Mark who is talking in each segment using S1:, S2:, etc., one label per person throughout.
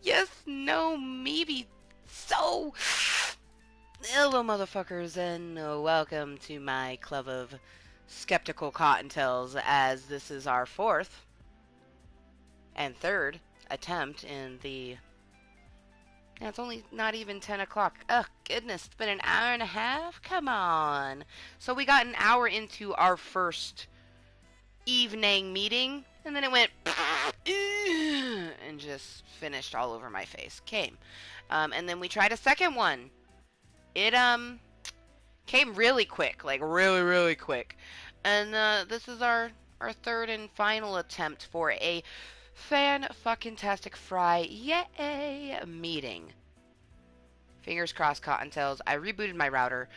S1: Yes, no, maybe. So, hello, motherfuckers, and welcome to my club of skeptical cottontails, as this is our fourth and third attempt in the. Yeah, it's only not even 10 o'clock. Ugh, goodness, it's been an hour and a half? Come on. So, we got an hour into our first evening meeting, and then it went and just finished all over my face. Came. And then we tried a second one. It came really quick, like really quick. And this is our third and final attempt for a fan fucking tastic fry yay meeting. Fingers crossed, Cottontails. I rebooted my router.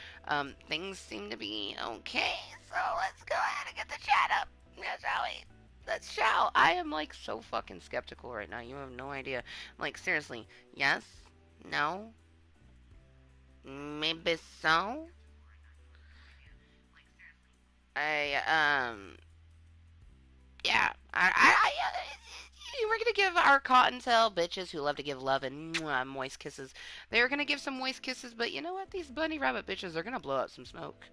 S1: Things seem to be okay, so let's go ahead and get the chat up. Yeah, shall we? Let's shall. I am like so fucking skeptical right now. You have no idea. Like seriously, yes, no, maybe so. I yeah. We're gonna give our cottontail bitches who love to give love and moist kisses. They're gonna give some moist kisses, but you know what? These bunny rabbit bitches are gonna blow up some smoke.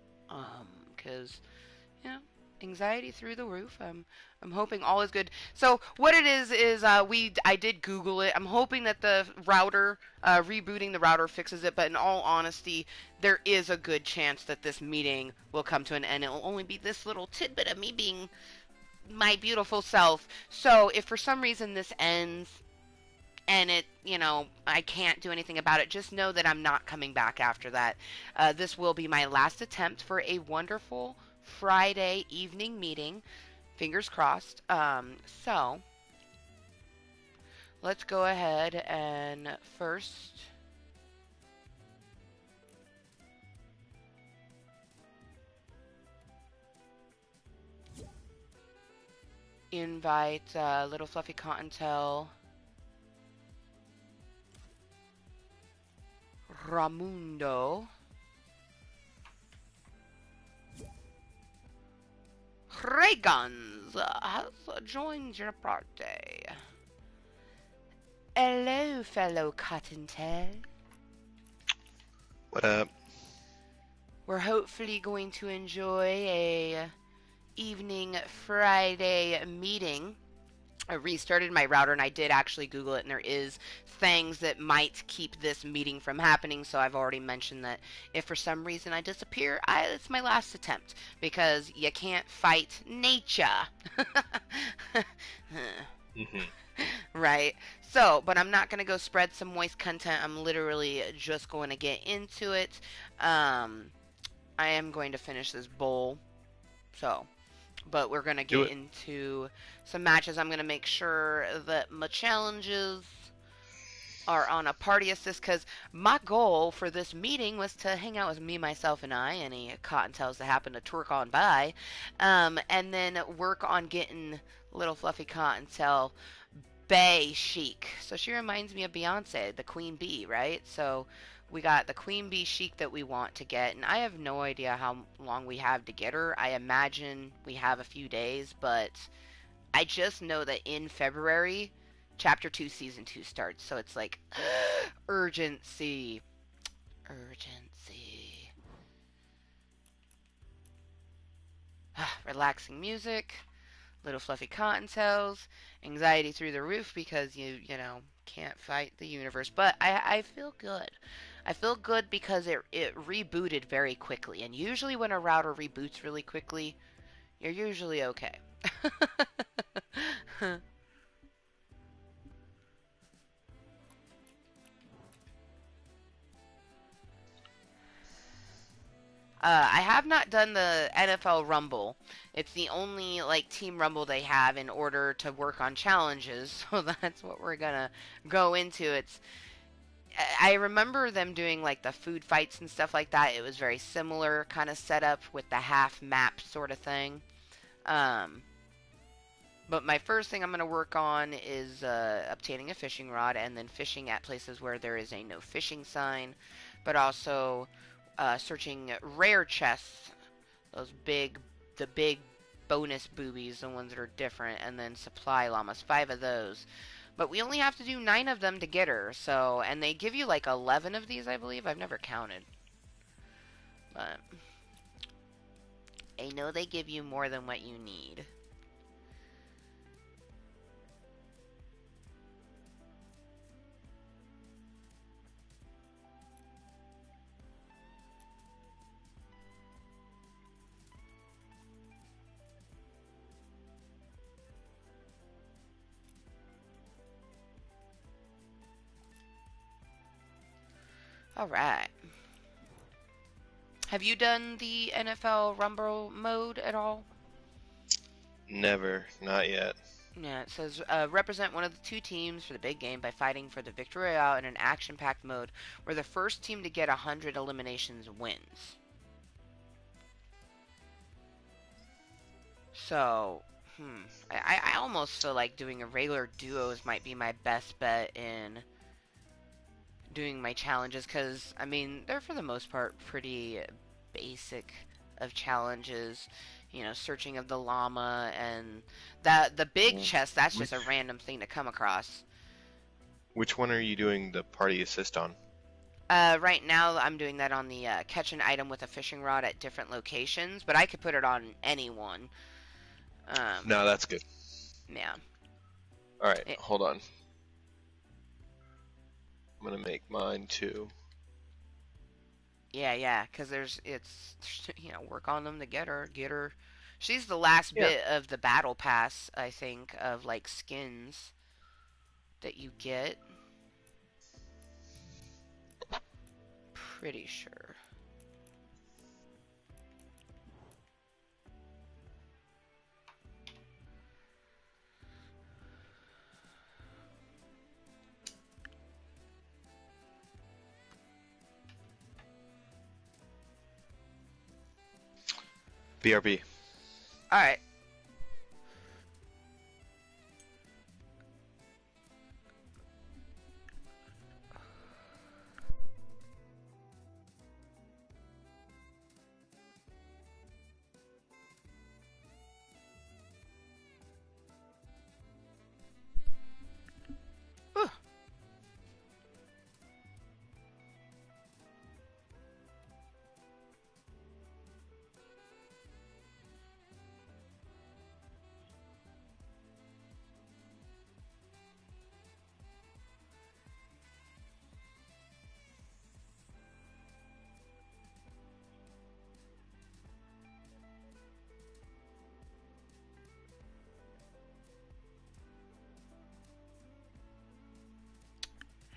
S1: Cause you know, anxiety through the roof. I'm hoping all is good. So what it is I did Google it. I'm hoping that the router rebooting the router fixes it. But in all honesty, there is a good chance that this meeting will come to an end. It'll only be this little tidbit of me being my beautiful self. So if for some reason this ends and I can't do anything about it, just know that I'm not coming back after that. This will be my last attempt for a wonderful Friday evening meeting. Fingers crossed. So let's go ahead and first invite Little Fluffy Cottontail, Ramundo, Regans has joined your party. Hello, fellow Cottontail.
S2: What up?
S1: We're hopefully going to enjoy a evening Friday meeting. I restarted my router and I did actually Google it, and there is things that might keep this meeting from happening. So I've already mentioned that if for some reason I disappear, it's my last attempt because you can't fight nature.
S2: hmm
S1: Right. So, but I'm not going to go spread some moist content. I'm literally just going to get into it. Um, I am going to finish this bowl. So, but we're going to
S2: Do
S1: get
S2: it.
S1: into some matches. I'm going to make sure that my challenges are on a party assist because my goal for this meeting was to hang out with me, myself, and I, any cottontails that happen to twerk on by, and then work on getting little fluffy cottontail Bay chic. So she reminds me of Beyonce, the queen bee, right? So we got the queen bee chic that we want to get, and I have no idea how long we have to get her. I imagine we have a few days, but I just know that in February, Chapter 2, Season 2 starts. So it's like, urgency. Urgency. Relaxing music, little fluffy cottontails, anxiety through the roof because can't fight the universe. But I feel good. I feel good because it rebooted very quickly. And usually when a router reboots really quickly, you're usually okay. I have not done the NFL Rumble. It's the only like team Rumble they have in order to work on challenges. So that's what we're gonna go into. I remember them doing like the food fights and stuff like that. It was very similar kind of setup with the half map sort of thing. Um, but my first thing I'm gonna work on is obtaining a fishing rod and then fishing at places where there is a no fishing sign, but also searching rare chests, the big bonus boobies, the ones that are different, and then supply llamas, 5 of those. But we only have to do 9 of them to get her. So, and they give you like 11 of these, I believe. I've never counted. But I know they give you more than what you need. All right. Have you done the NFL Rumble mode at all?
S2: Never, not yet.
S1: Yeah, it says represent one of the two teams for the big game by fighting for the victory royale in an action-packed mode where the first team to get 100 eliminations wins. So, I almost feel like doing a regular duos might be my best bet in doing my challenges because, I mean, they're for the most part pretty basic of challenges. You know, searching of the llama and that the big chest, that's just
S2: Which
S1: a random thing to come across.
S2: which one are you doing the party assist on?
S1: Right now, I'm doing that on the catch an item with a fishing rod at different locations, but I could put it on anyone.
S2: No, that's good.
S1: Yeah.
S2: All right,
S1: It,
S2: hold on. I'm gonna make mine too.
S1: yeah, because it's, work on them to get her. She's the last
S2: Yeah.
S1: bit of the battle pass, I think, of like skins that you get. Pretty sure.
S2: BRB.
S1: All right. Whew.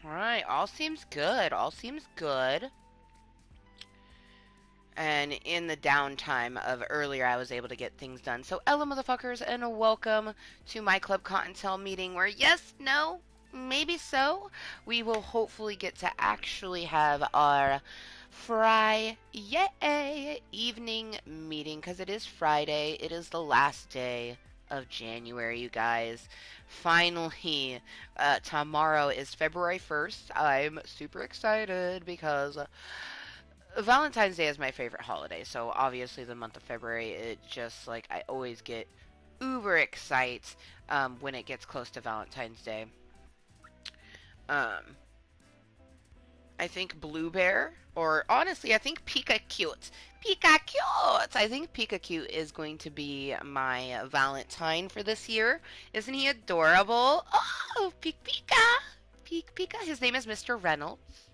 S1: All right. All seems good. All seems good. And in the downtime of earlier, I was able to get things done. So, Ella motherfuckers, and welcome to my Club Kottontale meeting where, yes, no, maybe so, we will hopefully get to actually have our Friday evening meeting because it is Friday. It is the last day of January, you guys. Finally, tomorrow is February 1st. I'm super excited because Valentine's Day is my favorite holiday, so obviously the month of February, it just like I always get uber excited when it gets close to Valentine's Day. Um, I think Blue Bear, or honestly, I think Pika Cute. Pika Cute! I think Pika Cute is going to be my Valentine for this year. Isn't he adorable? Oh, Pika! Pika. His name is Mr. Reynolds.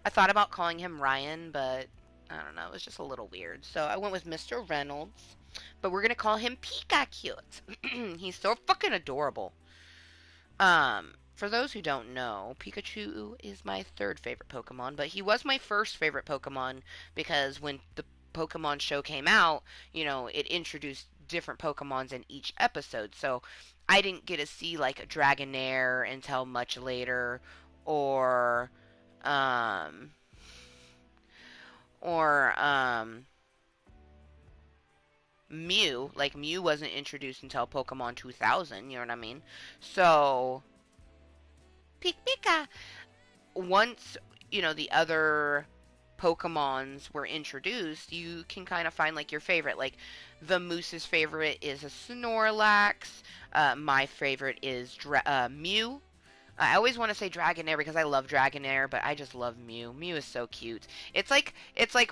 S1: I thought about calling him Ryan, but I don't know. It was just a little weird. So I went with Mr. Reynolds. But we're going to call him Pika Cute. He's so fucking adorable. For those who don't know, Pikachu is my third favorite Pokemon, but he was my first favorite Pokemon because when the Pokemon show came out, it introduced different Pokemons in each episode. So I didn't get to see like a Dragonair until much later or um or Mew. Like Mew wasn't introduced until Pokemon 2000, you know what I mean? So Pika. Once, the other Pokemons were introduced, you can kind of find like your favorite. Like the Moose's favorite is a Snorlax. My favorite is Mew. I always want to say Dragonair because I love Dragonair, but I just love Mew. Mew is so cute. It's like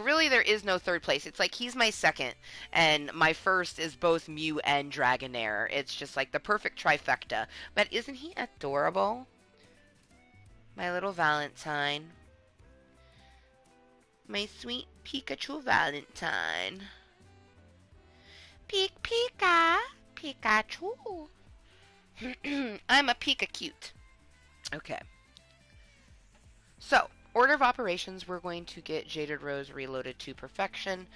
S1: really there is no third place. It's like he's my second, and my first is both Mew and Dragonair. It's just like the perfect trifecta. But isn't he adorable? My little Valentine. My sweet Pikachu Valentine. Pika. Pikachu. I'm a Pika cute. Okay. So, order of operations, we're going to get Jaded Rose reloaded to perfection.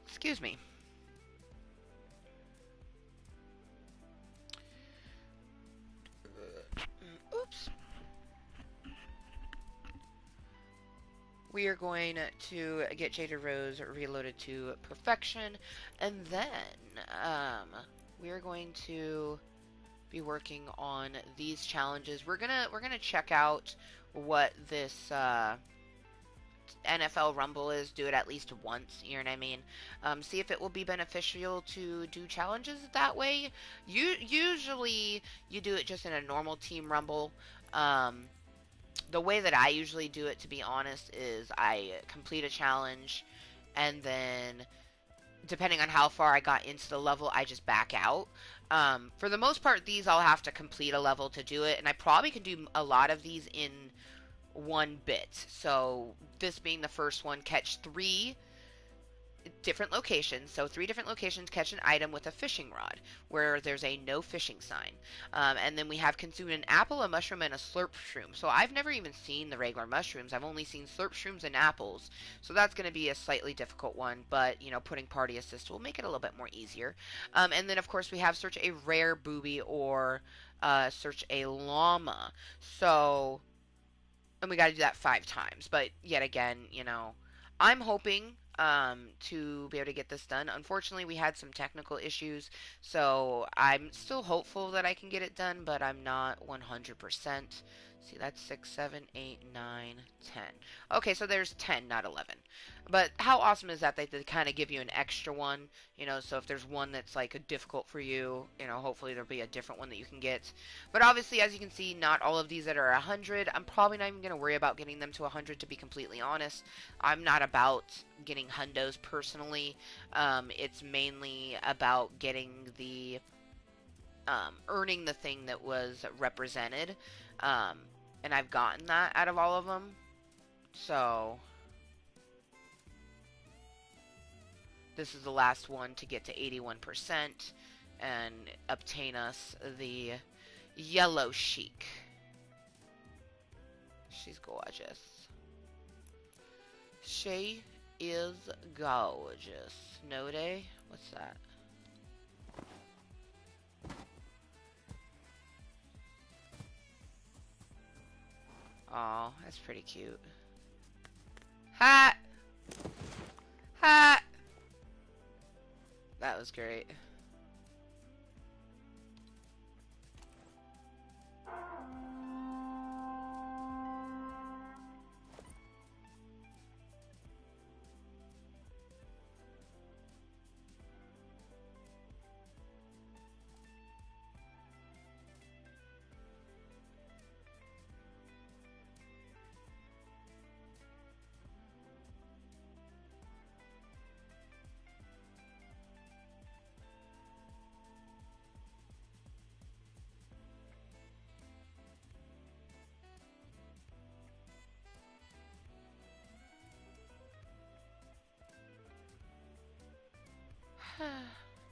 S1: Excuse me. Oops. We are going to get Jaded Rose reloaded to perfection, and then we are going to be working on these challenges. We're gonna check out what this NFL Rumble is. Do it at least once. You know what I mean? See if it will be beneficial to do challenges that way. Usually you do it just in a normal team Rumble. The way that I usually do it, to be honest, is I complete a challenge, and then depending on how far I got into the level, I just back out. For the most part, these I'll have to complete a level to do it, and I probably can do a lot of these in one bit. So this being the first one, catch 3 different locations. So 3 different locations, catch an item with a fishing rod where there's a no fishing sign. And then we have consume an apple, a mushroom, and a slurp shroom. So I've never even seen the regular mushrooms. I've only seen slurp shrooms and apples. So that's going to be a slightly difficult one, but putting party assist will make it a little bit more easier. And then of course we have search a rare booby or search a llama. So and we got to do that 5 times. But yet again, I'm hoping to be able to get this done. Unfortunately, we had some technical issues, so I'm still hopeful that I can get it done, but I'm not 100%. See, that's 6, 7, 8, 9, 10. Okay, so there's 10, not 11. But how awesome is that they kind of give you an extra one, so if there's one that's like difficult for you, hopefully there'll be a different one that you can get. But obviously, as you can see, not all of these that are 100, I'm probably not even going to worry about getting them to 100, to be completely honest. I'm not about getting hundos personally. It's mainly about getting the earning the thing that was represented. And I've gotten that out of all of them. So this is the last one to get to 81% and obtain us the yellow chic. She's gorgeous. She is gorgeous. No day? What's that? Oh, that's pretty cute. Ha! Ha! That was great.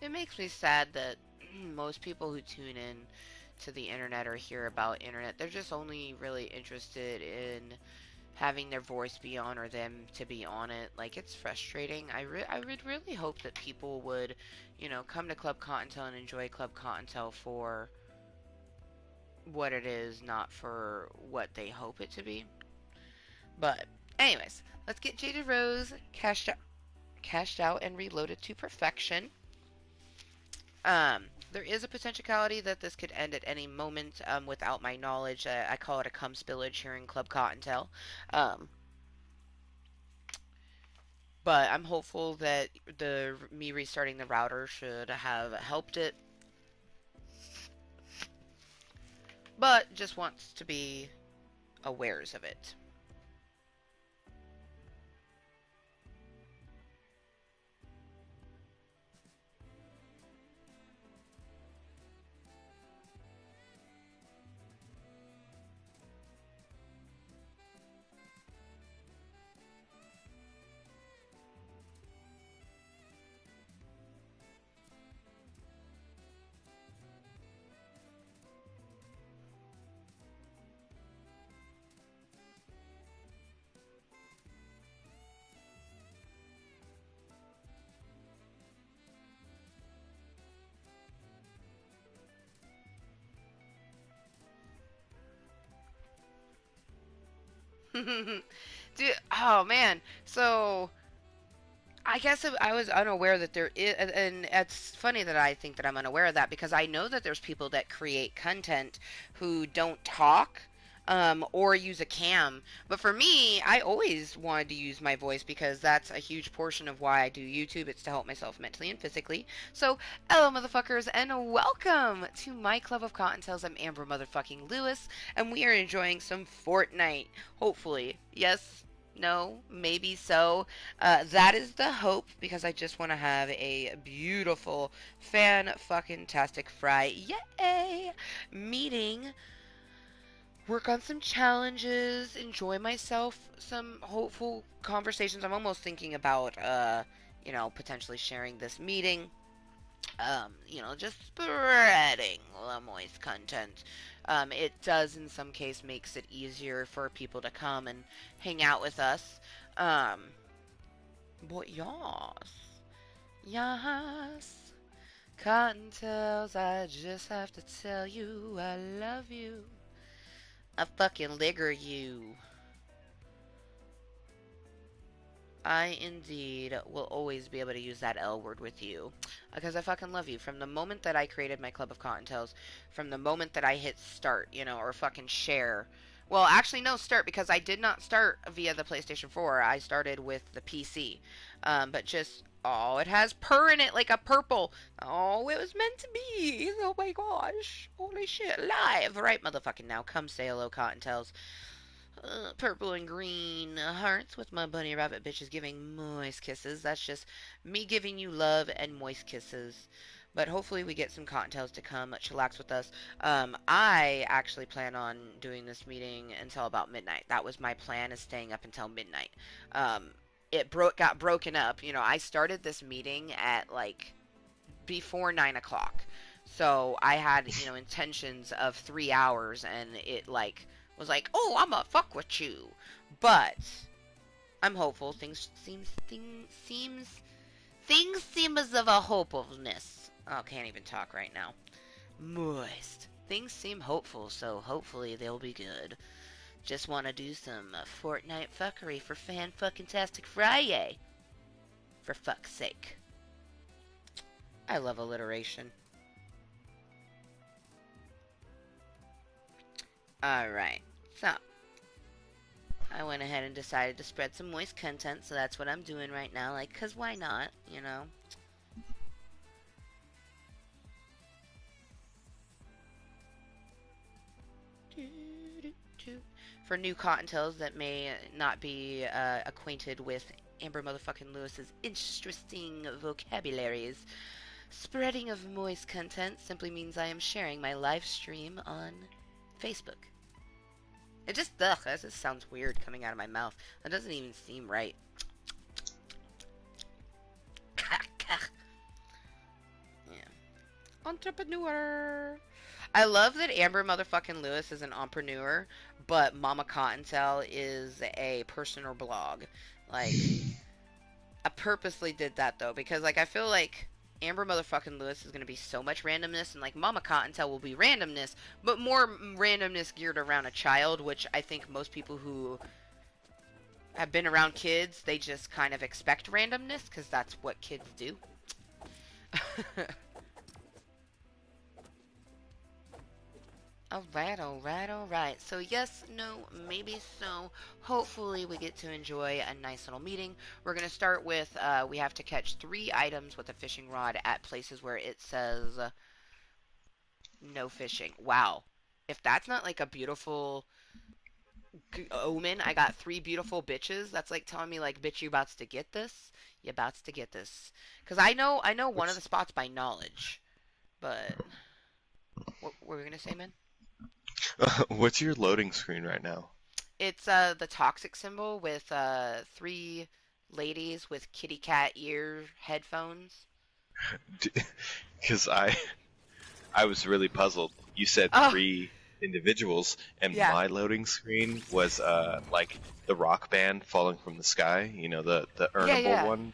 S1: It makes me sad that most people who tune in to the internet or hear about internet, they're just only really interested in having their voice be on or them to be on it. Like, it's frustrating. I would really hope that people would, come to Club Kottontale and enjoy Club Kottontale for what it is, not for what they hope it to be. But, anyways, let's get Jaded Rose cashed out and reloaded to perfection. There is a potentiality that this could end at any moment without my knowledge. I call it a cum spillage here in Club Kottontale. Um, but I'm hopeful that me restarting the router should have helped it. but just wants to be awares of it. Dude, oh man. So I guess I was unaware that there is, and it's funny that I think that I'm unaware of that because I know that there's people that create content who don't talk or use a cam. But for me, I always wanted to use my voice because that's a huge portion of why I do YouTube. It's to help myself mentally and physically. So, hello, motherfuckers, and welcome to my Club of Cottontails. I'm Amber motherfucking Lewis, and we are enjoying some Fortnite. Hopefully, yes. No, maybe so. That is the hope because I just want to have a beautiful, fan fucking tastic fry, yay, meeting, work on some challenges, enjoy myself, some hopeful conversations. I'm almost thinking about, potentially sharing this meeting. Just spreading the moist content. It does, in some case, makes it easier for people to come and hang out with us. Um, but yes, Cottontails, I just have to tell you I love you. I fucking ligger you. I indeed will always be able to use that L word with you because I fucking love you. From the moment that I created my Club of Cottontails, from the moment that I hit start, or fucking share. Well, actually, no, start because I did not start via the PlayStation 4. I started with the PC. But just, oh, it has purr in it like a purple. Oh, it was meant to be. Oh my gosh. Holy shit. Live. Right, motherfucking now. Come say hello, Cottontails. Purple and green hearts with my bunny rabbit bitches giving moist kisses. That's just me giving you love and moist kisses. But hopefully we get some cottontails to come chillax with us. I actually plan on doing this meeting until about midnight. That was my plan, is staying up until midnight. Um, it got broken up. I started this meeting at like before 9 o'clock. So I had, intentions of 3 hours, and it like was like, oh, I'ma fuck with you. But I'm hopeful. Things seem as of a hopefulness. Oh, can't even talk right now. Moist. Things seem hopeful, so hopefully they'll be good. Just want to do some Fortnite fuckery for Fan Fucking Tastic Friday. For fuck's sake. I love alliteration. Alright, so I went ahead and decided to spread some moist content, so that's what I'm doing right now. Like, cause why not? For new cottontails that may not be acquainted with Amber motherfucking Lewis's interesting vocabularies, spreading of moist content simply means I am sharing my live stream on Facebook. It just, ugh, that just sounds weird coming out of my mouth. That doesn't even seem right. Yeah. Entrepreneur. I love that Amber motherfucking Lewis is an entrepreneur, but Mama Cottontail is a personal blog. Like, I purposely did that though, because like I feel like Amber motherfucking Lewis is gonna be so much randomness, and like Mama Cottontail will be randomness, but more randomness geared around a child, which I think most people who have been around kids, they just kind of expect randomness because that's what kids do. Alright, alright, alright. So yes, no, maybe so. Hopefully we get to enjoy a nice little meeting. We're going to start with, we have to catch 3 items with a fishing rod at places where it says no fishing. Wow. if that's not like a beautiful omen, I got three beautiful bitches. That's like telling me like, bitch, you about to get this. You about to get this. Cause I know one of the
S2: What's
S1: spots by knowledge. But what were we gonna say, man?
S2: what's your loading screen right now?
S1: It's the toxic symbol with three ladies with kitty cat ear headphones.
S2: Because I was really puzzled. You said
S1: Oh
S2: three individuals, and
S1: yeah,
S2: my loading screen was like the rock band falling from the sky. You know, the
S1: yeah,
S2: earnable
S1: yeah,
S2: one.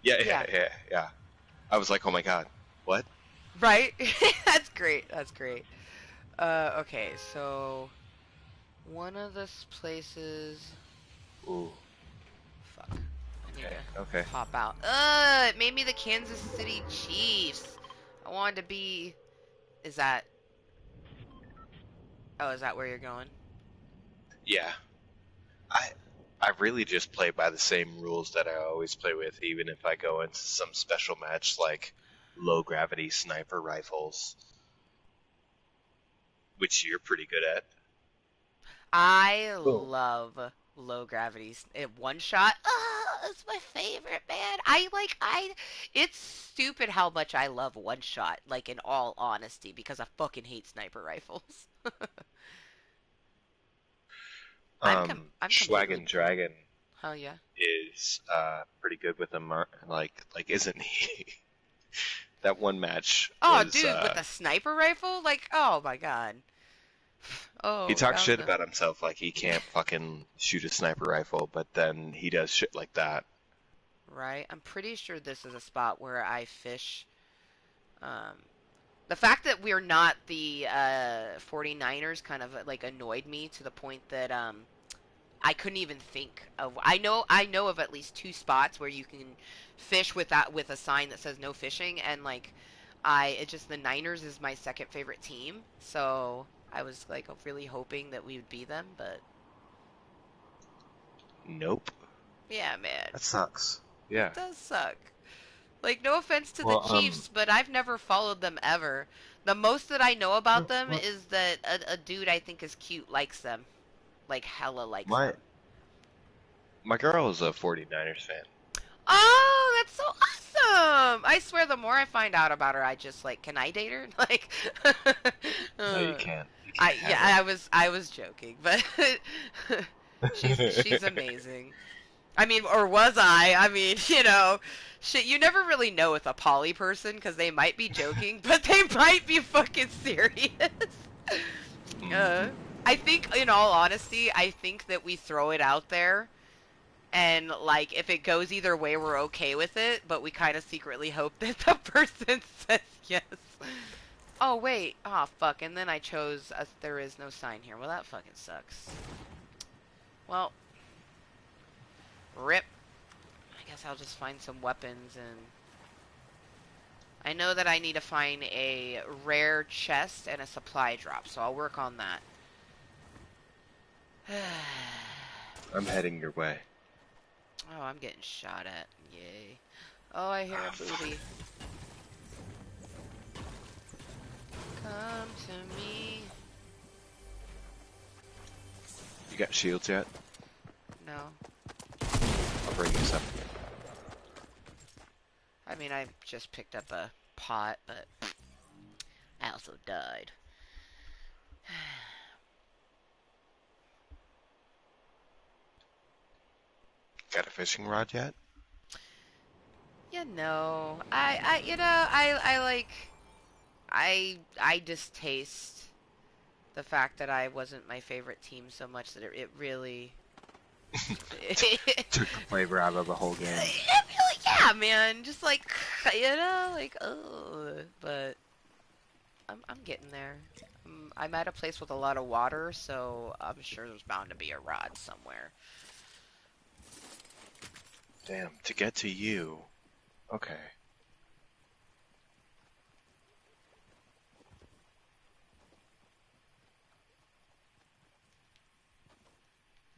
S2: Yeah, yeah,
S1: yeah.
S2: yeah, yeah. I was like, oh my god, what?
S1: Right. That's great. That's great. Okay, so one of the places.
S2: Ooh,
S1: Fuck. I need
S2: okay,
S1: to
S2: okay.
S1: pop out. It made me the Kansas City Chiefs. I wanted to be. Is that? Oh, is that where you're going?
S2: Yeah, I I really just play by the same rules that I always play with, even if I go into some special match like low gravity sniper rifles, which you're pretty good at.
S1: I
S2: Boom.
S1: love low gravity one shot. Oh, it's my favorite, man. I. It's stupid how much I love one shot. Like in all honesty, because I fucking hate sniper rifles. I'm completely.
S2: Schwagen Dragon
S1: Hell yeah.
S2: is pretty good with him. Like isn't he? That one match
S1: Oh,
S2: was
S1: dude, with the sniper rifle, like, oh my god.
S2: he
S1: Oh,
S2: talks
S1: that was
S2: shit
S1: a.
S2: about himself like he can't fucking shoot a sniper rifle, but then he does shit like that.
S1: Right. I'm pretty sure this is a spot where I fish. Um, the fact that we're not the 49ers kind of like annoyed me to the point that I couldn't even think of. I know of at least two spots where you can fish with that with a sign that says no fishing, and like it just the Niners is my second favorite team, so I was like really hoping that we would be them, but
S2: Nope.
S1: yeah, man,
S2: That sucks.
S1: it
S2: Yeah.
S1: does suck. Like no offense to the
S2: Well,
S1: Chiefs, but I've never followed them ever. The most that I know about
S2: no,
S1: them is that a dude I think is cute likes them, like hella likes
S2: my
S1: them.
S2: my girl is a 49ers fan.
S1: Oh, that's so awesome! I swear, the more I find out about her, I just like, can I date her? Like,
S2: No, you
S1: uh,
S2: can't. You
S1: I
S2: can't
S1: yeah,
S2: have her.
S1: I was joking, but she's amazing. I mean, or was I? I mean, shit. You never really know with a poly person because they might be joking, but they might be fucking serious. uh,
S2: Hmm.
S1: I think, in all honesty, I think that we throw it out there and like if it goes either way we're okay with it, but we kind of secretly hope that the person says yes. Oh wait, oh fuck, and then I chose there is no sign here. Well, that fucking sucks. Well, rip. I guess I'll just find some weapons, and I know that I need to find a rare chest and a supply drop, so I'll work on that.
S2: I'm heading your way.
S1: Oh, I'm getting shot at. Yay. Oh, I hear
S2: Ah,
S1: a
S2: fuck.
S1: booty. Come to me.
S2: You got shields yet?
S1: No.
S2: I'll bring you some.
S1: I mean, I just picked up a pot, but I also died.
S2: Got a fishing rod yet?
S1: I like, I distaste the fact that I wasn't my favorite team so much that it really, it
S2: Took the flavor out of the whole game.
S1: really, yeah, man, just like, like, oh, but I'm getting there. I'm at a place with a lot of water, so I'm sure there's bound to be a rod somewhere.
S2: Damn, to get to you. Okay.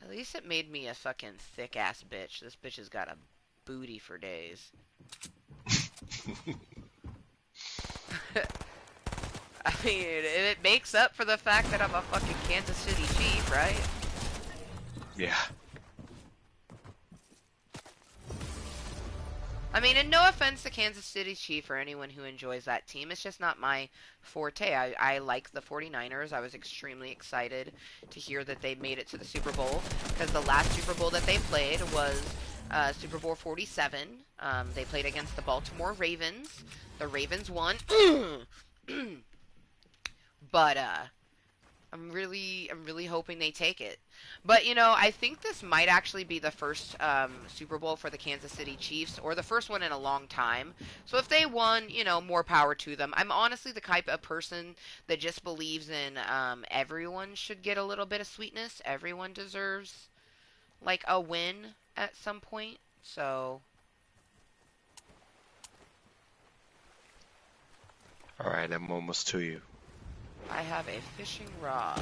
S1: At least it made me a fucking thick ass bitch. This bitch has got a booty for days. I mean, it makes up for the fact that I'm a fucking Kansas City Chief, right?
S2: Yeah.
S1: I mean, and no offense to Kansas City Chief or anyone who enjoys that team. It's just not my forte. I like the 49ers. I was extremely excited to hear that they made it to the Super Bowl because the last Super Bowl that they played was Super Bowl 47. They played against the Baltimore Ravens. The Ravens won. But I'm really hoping they take it. But I think this might actually be the first Super Bowl for the Kansas City Chiefs, or the first one in a long time. So if they won, more power to them. I'm honestly the type of person that just believes in everyone should get a little bit of sweetness. Everyone deserves like a win at some point. So
S2: All right, I'm almost to you.
S1: I have a fishing rod.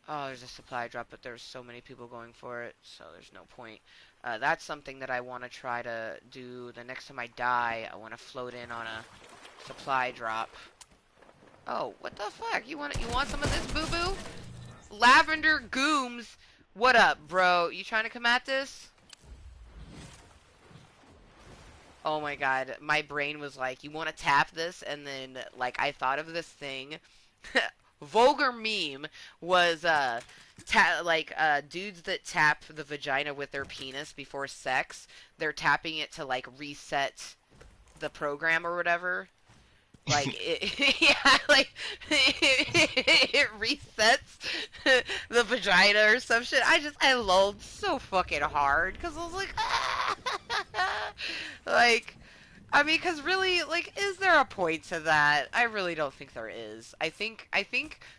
S1: Oh, there's a supply drop, but there's so many people going for it, so there's no point. That's something that I want to try to do the next time I die. I want to float in on a supply drop. Oh, what the fuck? You want some of this, boo-boo? Lavender Gooms. What up, bro? You trying to come at this? Oh my god, my brain was like, you want to tap this? And then, like, I thought of this thing. Vulgar meme was, dudes that tap the vagina with their penis before sex, they're tapping it to, like, reset the program or whatever. Like, yeah, like, it resets the vagina or some shit. I lulled so fucking hard, because I was like, like, I mean, because really, like, is there a point to that? I really don't think there is. I think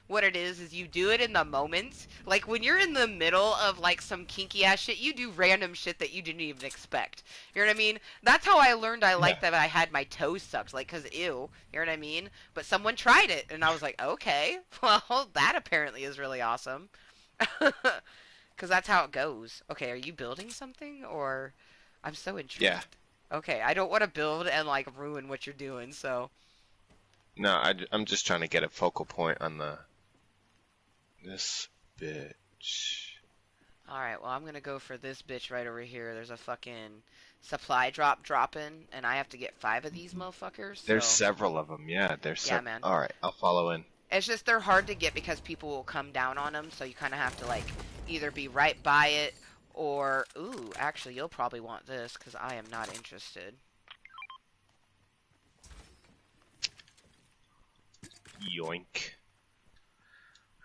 S1: what it is you do it in the moment. Like, when you're in the middle of, like, some kinky ass shit, you do random shit that you didn't even expect. You know what I mean? That's how I learned I
S2: Yeah.
S1: liked that I had my toes sucked, like, cause ew. You know what I mean? But someone tried it, and I was like, okay, well, that apparently is really awesome. Cause that's how it goes. Okay, are you building something, or I'm so
S2: Yeah.
S1: intrigued. Okay, I don't want to build and like ruin what you're doing, so.
S2: No, I'm just trying to get a focal point on the this bitch.
S1: Alright, well, I'm gonna go for this bitch right over here. There's a fucking supply drop dropping, and I have to get 5 of these motherfuckers,
S2: There's
S1: so.
S2: several of them. Yeah, there's
S1: Yeah,
S2: several.
S1: man.
S2: All right, I'll follow in.
S1: It's just they're hard to get because people will come down on them, so you kind of have to, like, either be right by it or. Ooh, actually, you'll probably want this because I am not interested.
S2: Yoink.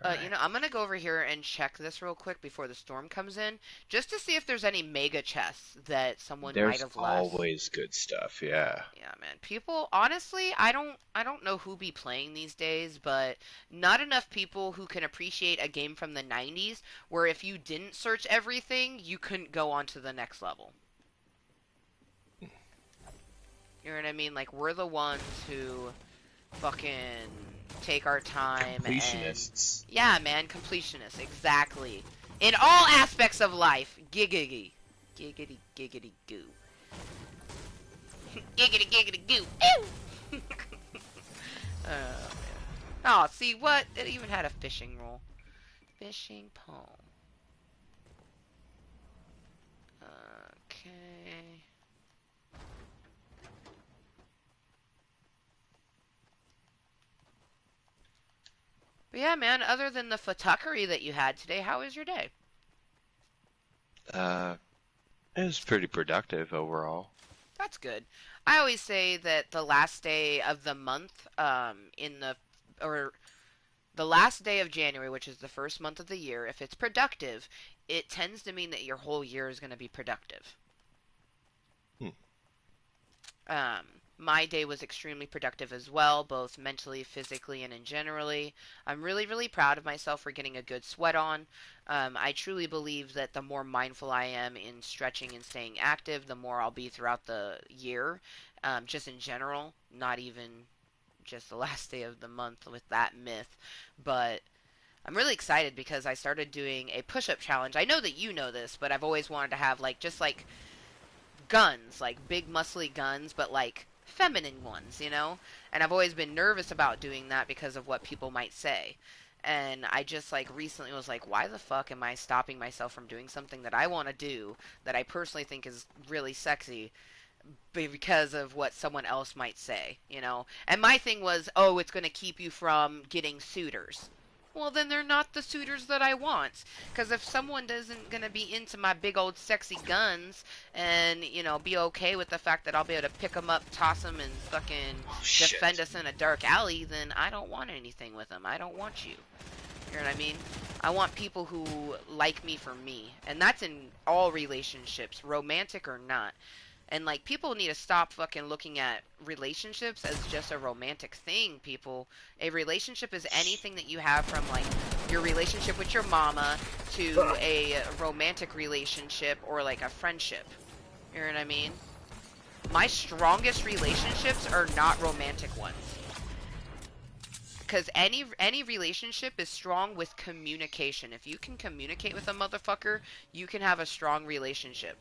S2: All right.
S1: I'm gonna go over here and check this real quick before the storm comes in, just to see if there's any mega chests that someone might
S2: There's
S1: have left.
S2: always good stuff. Yeah.
S1: Yeah, man. People, honestly, I don't know who be playing these days, but not enough people who can appreciate a game from the 90s where if you didn't search everything, you couldn't go on to the next level. You know what I mean? Like, we're the ones who fucking take our time and
S2: Completionists.
S1: yeah, man, completionists, exactly. In all aspects of life. Giggity. Giggity giggity goo. Giggity giggity goo. Ew! Oh, man. Oh, see what? It even had a fishing roll. Fishing pole. Okay. But yeah, man, other than the fuckery that you had today, how was your day?
S2: Uh, it was pretty productive overall.
S1: That's good. I always say that the last day of the month, or the last day of January, which is the first month of the year, if it's productive, it tends to mean that your whole year is going to be productive.
S2: Hmm.
S1: My day was extremely productive as well, both mentally, physically, and in generally. I'm really, really proud of myself for getting a good sweat on. I truly believe that the more mindful I am in stretching and staying active, the more I'll be throughout the year, just in general, not even just the last day of the month with that myth. But I'm really excited because I started doing a push-up challenge. I know that you know this, but I've always wanted to have like just like guns, like big muscly guns, but like feminine ones, you know? And I've always been nervous about doing that because of what people might say. And I just like recently was like, why the fuck am I stopping myself from doing something that I want to do that I personally think is really sexy because of what someone else might say, you know? And my thing was, oh, it's going to keep you from getting suitors. Well, then they're not the suitors that I want. Because if someone isn't going to be into my big old sexy guns and, you know, be okay with the fact that I'll be able to pick them up, toss them, and fucking
S2: Oh
S1: defend
S2: shit.
S1: us in a dark alley, then I don't want anything with them. I don't want you. You know what I mean? I want people who like me for me. And that's in all relationships, romantic or not. And like people need to stop fucking looking at relationships as just a romantic thing, people. A relationship is anything that you have from like your relationship with your mama to a romantic relationship or like a friendship. You know what I mean? My strongest relationships are not romantic ones. Because any relationship is strong with communication. If you can communicate with a motherfucker, you can have a strong relationship.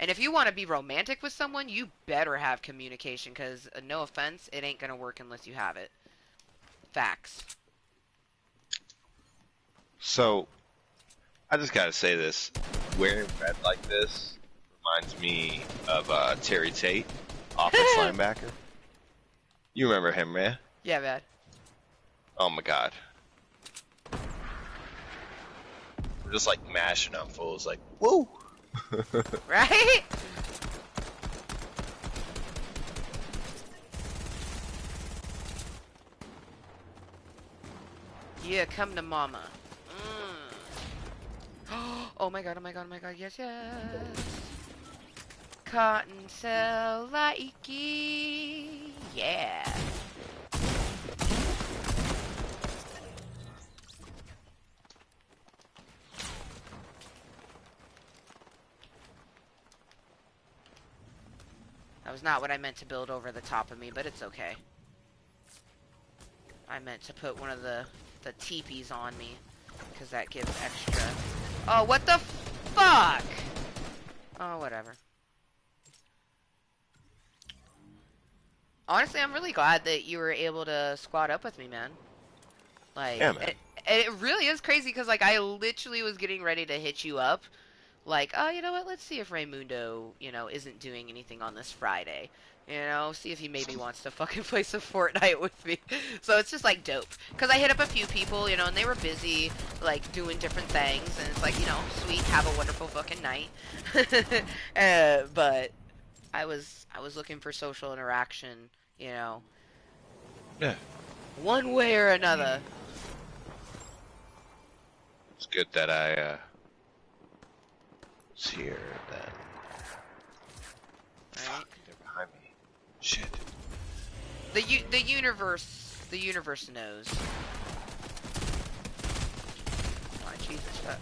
S1: And if you want to be romantic with someone, you better have communication because, no offense, it ain't going to work unless you have it. Facts.
S2: So I just gotta say this: wearing red like this reminds me of Terry Tate, offense linebacker. You remember him, man?
S1: Yeah, man.
S2: Oh my god. We're just like mashing on fools, like woo.
S1: Right? Yeah, come to mama. Oh my god, oh my god, oh my god, yes, yes. Kottontale likey. Yeah. That was not what I meant to build over the top of me, but it's okay. I meant to put one of the teepees on me, because that gives extra. Oh, what the fuck? Oh, whatever. Honestly, I'm really glad that you were able to squad up with me, man. Like,
S2: Yeah, man.
S1: it really is crazy, because, like, I literally was getting ready to hit you up. Like, oh, you know what? Let's see if Raymundo, you know, isn't doing anything on this Friday. You know, see if he maybe wants to fucking play some Fortnite with me. So it's just like dope. Because I hit up a few people, you know, and they were busy, like, doing different things. And it's like, you know, sweet, have a wonderful fucking night. But I was looking for social interaction, you know,
S2: Yeah.
S1: one way or
S2: I mean,
S1: another.
S2: it's good that I was here then.
S1: Right?
S2: Fuck, they're behind me. Shit.
S1: The universe knows. Oh, Jesus fuck.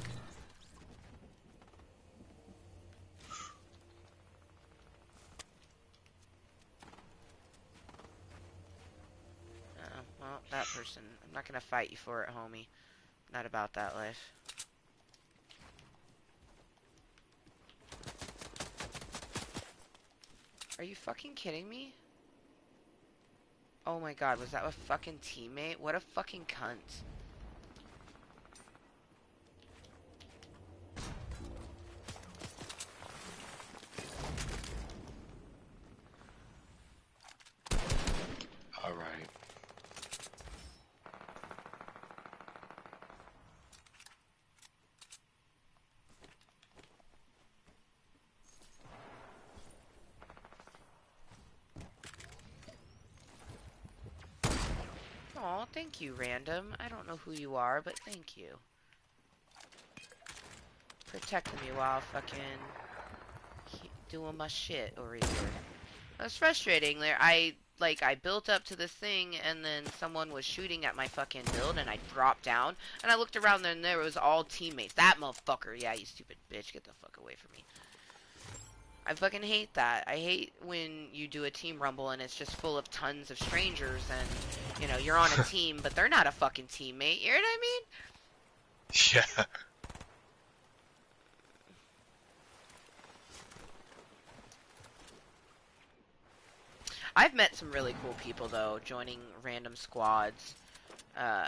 S1: Well, that person. I'm not gonna fight you for it, homie. Not about that life. Are you fucking kidding me? Oh my god, was that a fucking teammate? What a fucking cunt.
S2: Alright.
S1: Aw, thank you, random. I don't know who you are, but thank you. Protecting me while fucking doing my shit over here. That's frustrating. I built up to this thing, and then someone was shooting at my fucking build, and I dropped down, and I looked around, and there was all teammates. That motherfucker. Yeah, you stupid bitch. Get the fuck away from me. I fucking hate that. I hate when you do a team rumble and it's just full of tons of strangers and, you know, you're on a team, but they're not a fucking teammate. You know what I mean?
S2: Yeah.
S1: I've met some really cool people, though, joining random squads. Uh,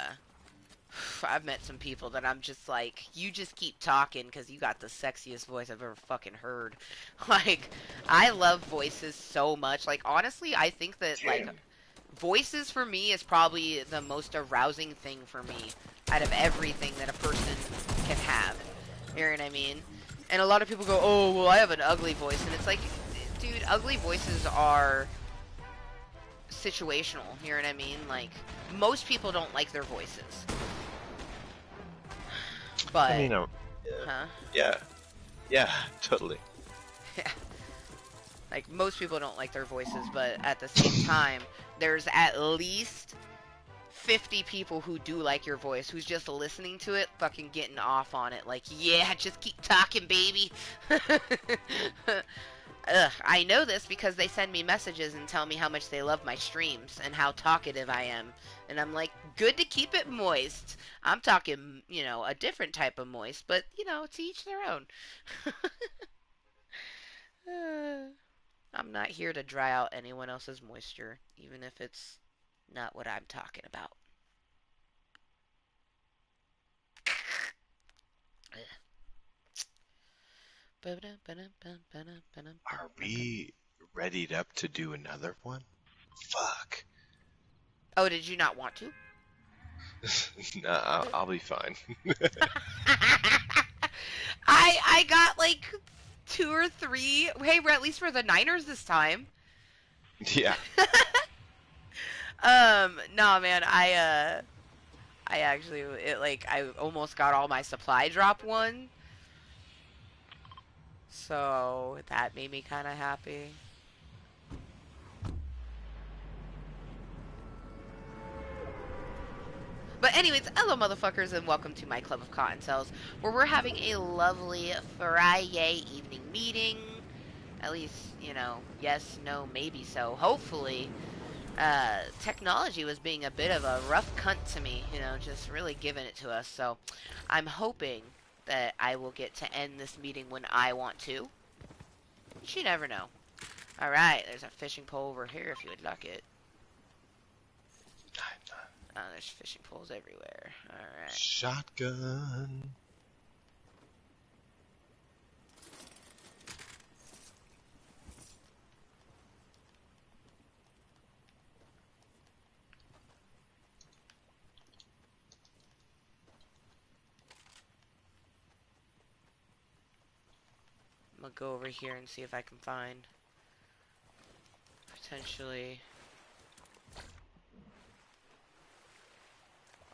S1: I've met some people that I'm just like, you just keep talking because you got the sexiest voice I've ever fucking heard. Like, I love voices so much. Like, honestly, I think that, like,
S2: Damn.
S1: voices for me is probably the most arousing thing for me out of everything that a person can have. You know what I mean? And a lot of people go, oh, well, I have an ugly voice. And it's like, dude, ugly voices are situational. You know what I mean? Like, most people don't like their voices.
S2: I
S1: But,
S2: mean, yeah,
S1: huh?
S2: yeah, yeah, totally.
S1: Like, most people don't like their voices, but at the same time, there's at least 50 people who do like your voice, who's just listening to it, fucking getting off on it. Like, yeah, just keep talking, baby. Ugh, I know this because they send me messages and tell me how much they love my streams and how talkative I am. And I'm like, good to keep it moist. I'm talking, you know, a different type of moist, but, you know, to each their own. I'm not here to dry out anyone else's moisture, even if it's not what I'm talking about.
S2: Are we readied up to do another one? Fuck.
S1: Oh, did you not want to?
S2: Nah, I'll be fine.
S1: I got like two or three. Hey, we're at least for the Niners this time.
S2: Yeah.
S1: No, man, I actually it like I almost got all my supply drop one, so that made me kind of happy. But anyways, hello motherfuckers and welcome to my Club of Cottontails, where we're having a lovely Friday evening meeting. At least, you know, yes, no, maybe so. Hopefully, technology was being a bit of a rough cunt to me, you know, just really giving it to us. So I'm hoping that I will get to end this meeting when I want to. But you never know. Alright, there's a fishing pole over here if you would like it. Oh, there's fishing poles everywhere. Alright.
S2: Shotgun.
S1: I'm gonna go over here and see if I can find potentially.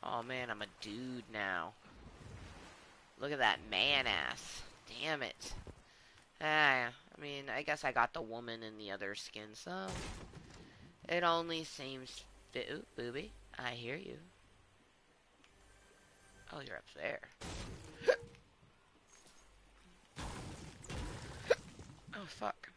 S1: Oh man, I'm a dude now. Look at that man ass. Damn it. Ah, I mean, I guess I got the woman in the other skin, so it only seems fit. Ooh, booby, I hear you. Oh, you're up there. Oh, fuck.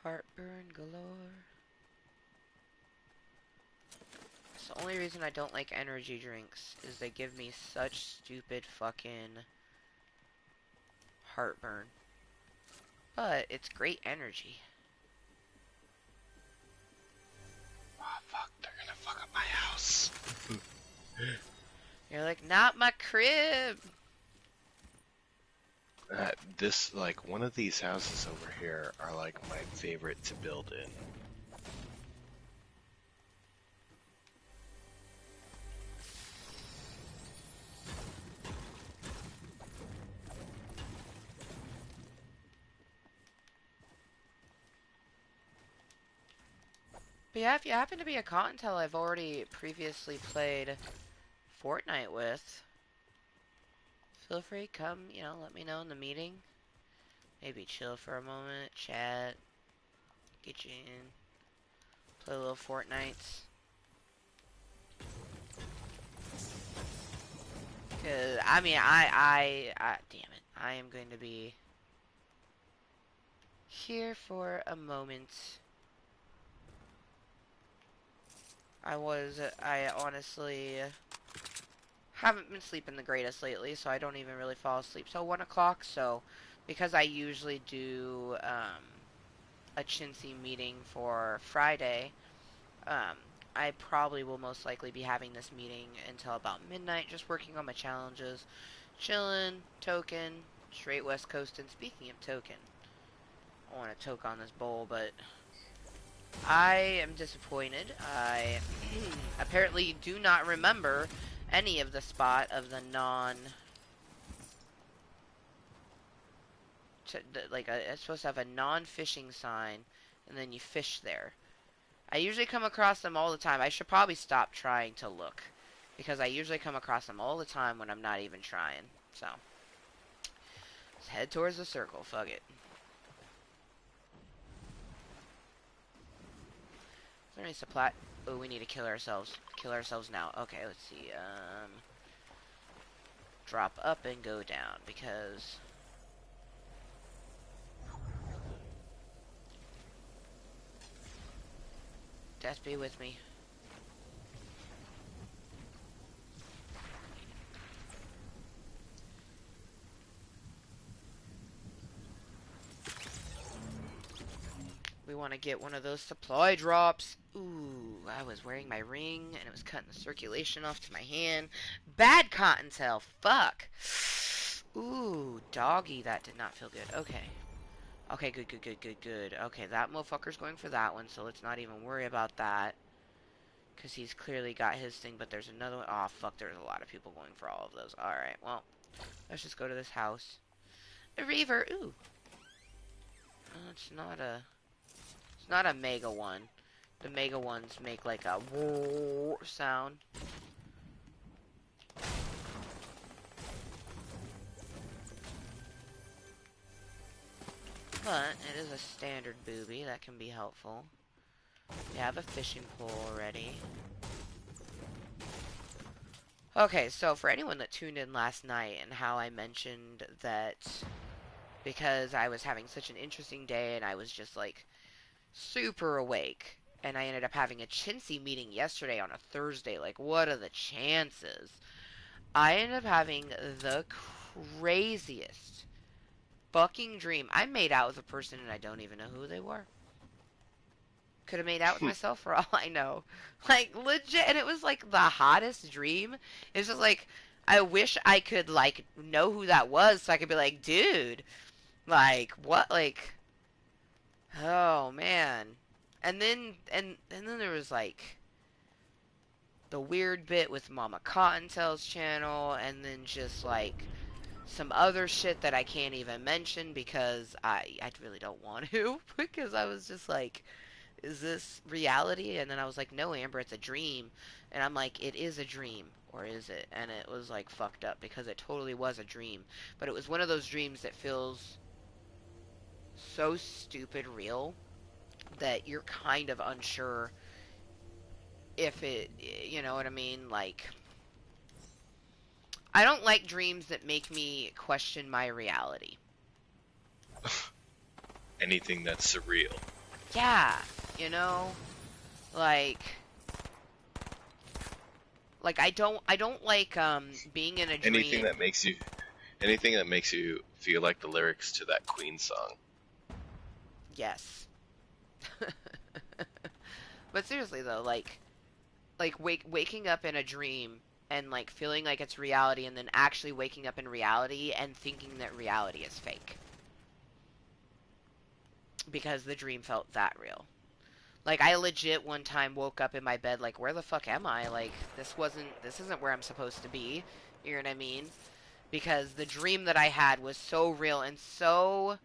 S1: Heartburn galore. It's the only reason I don't like energy drinks is they give me such stupid fucking heartburn. But it's great energy.
S2: Oh, fuck, they're gonna fuck up my house.
S1: You're like, not my crib.
S2: This, like, one of these houses over here are, like, my favorite to build in.
S1: But yeah, if you happen to be a Kottontale I've already previously played Fortnite with, feel free, come, you know, let me know in the meeting. maybe chill for a moment, chat, get you in, play a little Fortnite. Cause I mean, damn it, I am going to be here for a moment. I honestly haven't been sleeping the greatest lately, so I don't even really fall asleep till 1 o'clock. So, because I usually do a chintzy meeting for Friday, um, I probably will most likely be having this meeting until about midnight, just working on my challenges, chilling, token, straight West Coast. And speaking of token, I want to toke on this bowl, but I am disappointed. I apparently do not remember any of the spot of the non. Like, it's supposed to have a non-fishing sign, and then you fish there. I usually come across them all the time. I should probably stop trying to look, because I usually come across them all the time when I'm not even trying. So, let's head towards the circle. Fuck it. Is there any supply? Oh, we need to kill ourselves. Kill ourselves now. Okay, let's see. Drop up and go down, because death be with me. We want to get one of those supply drops. Ooh, I was wearing my ring, and it was cutting the circulation off to my hand. Bad Kottontale, fuck. Ooh, doggy, that did not feel good. Okay. Okay, good, good, good, good, good. Okay, that motherfucker's going for that one, so let's not even worry about that. Because he's clearly got his thing, but there's another one. Oh, fuck, there's a lot of people going for all of those. Alright, well, let's just go to this house. A reaver, ooh. It's not a mega one. The mega ones make like a whoa sound. But it is a standard booby that can be helpful. We have a fishing pole already. Okay, so for anyone that tuned in last night and how I mentioned that because I was having such an interesting day and I was just like super awake, and I ended up having a chintzy meeting yesterday on a Thursday. Like, what are the chances? I ended up having the craziest fucking dream. I made out with a person and I don't even know who they were. Could have made out with myself for all I know. Like, legit. And it was like the hottest dream. It's just like, I wish I could, like, know who that was so I could be like, dude, like, what? Like, oh, man. And then there was, like, the weird bit with Mama Cottontail's channel, and then just, like, some other shit that I can't even mention because I really don't want to because I was just like, is this reality? And then I was like, no, Amber, it's a dream. And I'm like, it is a dream, or is it? And it was like fucked up because it totally was a dream, but it was one of those dreams that feels so stupid real that you're kind of unsure if it, you know what I mean? Like, I don't like dreams that make me question my reality.
S2: Anything that's surreal.
S1: Yeah, you know, like I don't like being in a
S2: Anything
S1: dream.
S2: that makes you, anything that makes you feel like the lyrics to that Queen song.
S1: Yes. But seriously though, like waking up in a dream and like feeling like it's reality and then actually waking up in reality and thinking that reality is fake because the dream felt that real. Like, I legit one time woke up in my bed like, where the fuck am I? Like, this isn't where I'm supposed to be. You know what I mean? Because the dream that I had was so real and so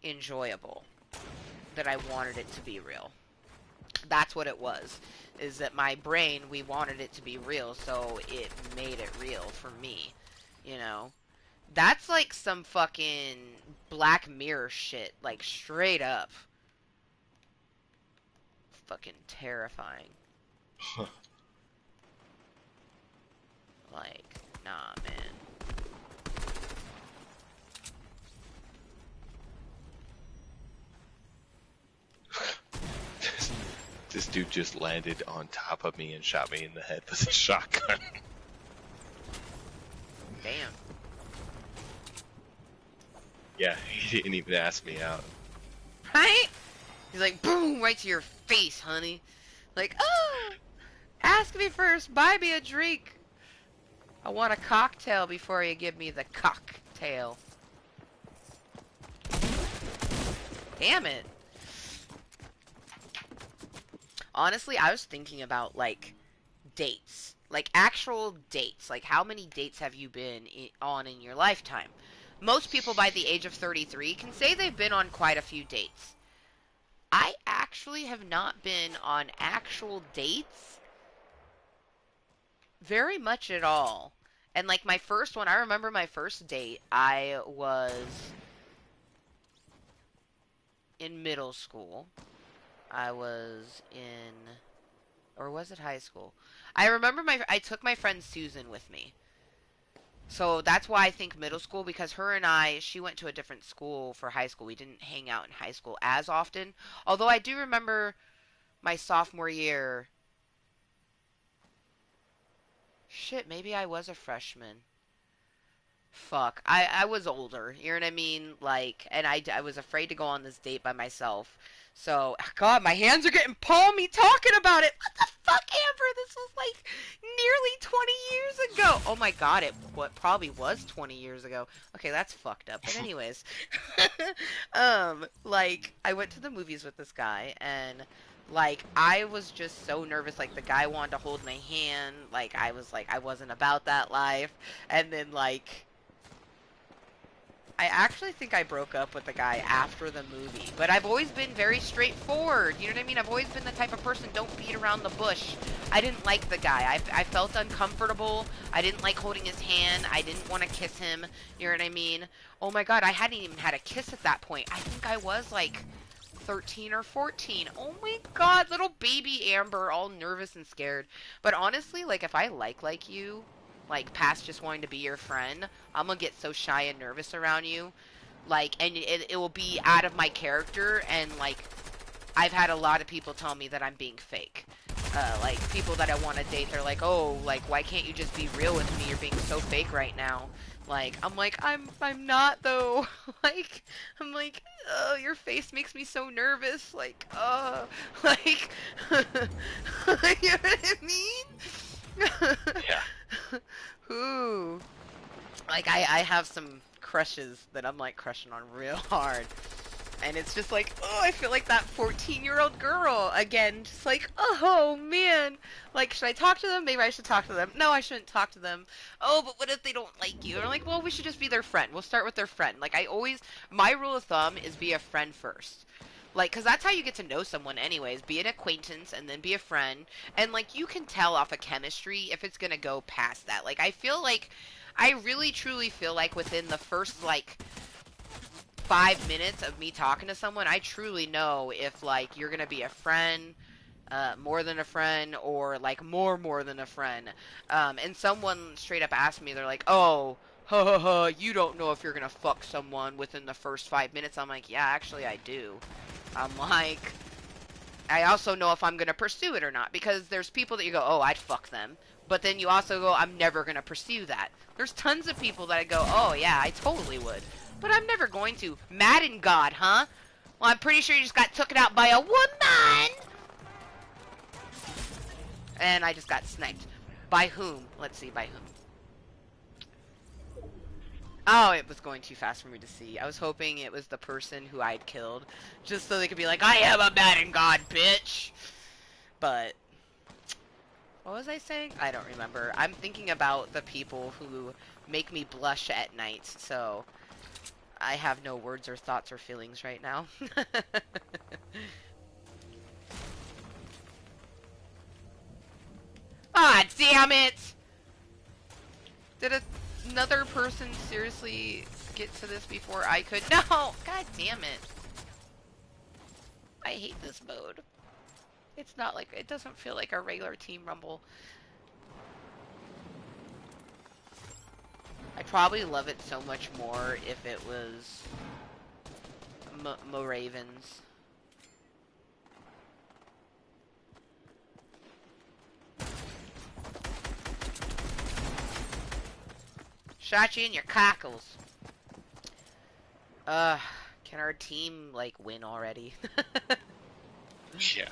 S1: enjoyable that I wanted it to be real. That's what it was. Is that my brain, we wanted it to be real, so it made it real for me. You know? That's like some fucking Black Mirror shit. Like, straight up. Fucking terrifying. Like, nah, man.
S2: This dude just landed on top of me and shot me in the head with a shotgun.
S1: Damn.
S2: Yeah, he didn't even ask me out.
S1: Right? He's like, boom, right to your face, honey. Like, oh, ask me first, buy me a drink. I want a cocktail before you give me the cocktail. Damn it. Honestly, I was thinking about, like, dates. Like, actual dates. Like, how many dates have you been on in your lifetime? Most people by the age of 33 can say they've been on quite a few dates. I actually have not been on actual dates very much at all. And like my first one, I remember my first date, I was in middle school. I was in, or was it high school? I remember I took my friend Susan with me. So that's why I think middle school, because her and she went to a different school for high school. We didn't hang out in high school as often. Although I do remember my sophomore year. Shit, maybe I was a freshman. Fuck. I was older, you know what I mean? Like, and I was afraid to go on this date by myself. So, God, my hands are getting palmy talking about it. What the fuck, Amber? This was like nearly 20 years ago. Oh my God, what probably was 20 years ago. Okay, that's fucked up. But anyways, like, I went to the movies with this guy, and like, I was just so nervous. Like, the guy wanted to hold my hand. Like, I was like, I wasn't about that life. And then, like, I actually think I broke up with the guy after the movie, but I've always been very straightforward. You know what I mean? I've always been the type of person, don't beat around the bush. I didn't like the guy. I felt uncomfortable. I didn't like holding his hand. I didn't want to kiss him. You know what I mean? Oh my God, I hadn't even had a kiss at that point. I think I was like 13 or 14. Oh my God, little baby Amber, all nervous and scared. But honestly, like, if I like you, like, past just wanting to be your friend, I'm gonna get so shy and nervous around you. Like, and it will be out of my character, and, like, I've had a lot of people tell me that I'm being fake. Like, people that I want to date, they're like, oh, like, why can't you just be real with me? You're being so fake right now. Like, I'm like, I'm not, though. Like, I'm like, oh, your face makes me so nervous. Like, like, you know what I mean?
S2: Yeah.
S1: Ooh. Like, I have some crushes that I'm, like, crushing on real hard. And it's just like, oh, I feel like that 14-year-old girl again. Just like, oh, man. Like, should I talk to them? Maybe I should talk to them. No, I shouldn't talk to them. Oh, but what if they don't like you? And I'm like, well, we should just be their friend. We'll start with their friend. Like, my rule of thumb is be a friend first. Like, because that's how you get to know someone anyways. Be an acquaintance and then be a friend. And, like, you can tell off of chemistry if it's going to go past that. Like, I really truly feel like within the first, like, 5 minutes of me talking to someone, I truly know if, like, you're going to be a friend, more than a friend, or, like, more than a friend. And someone straight up asked me, they're like, oh, you don't know if you're going to fuck someone within the first 5 minutes. I'm like, yeah, actually I do. I'm like, I also know if I'm going to pursue it or not, because there's people that you go, oh, I'd fuck them. But then you also go, I'm never going to pursue that. There's tons of people that I go, oh, yeah, I totally would. But I'm never going to. Madden God, huh? Well, I'm pretty sure you just got taken out by a woman! And I just got sniped. By whom? Let's see, by whom? Oh, it was going too fast for me to see. I was hoping it was the person who I'd killed, just so they could be like, I am a Madden God, bitch! But what was I saying? I don't remember. I'm thinking about the people who make me blush at night, so I have no words or thoughts or feelings right now. Ah, damn it! Did it? another person seriously get to this before I could? No! God damn it. I hate this mode. It's not like, it doesn't feel like a regular Team Rumble. I'd probably love it so much more if it was Ravens. Shot you in your cockles. Uh, can our team, like, win already?
S2: Yeah.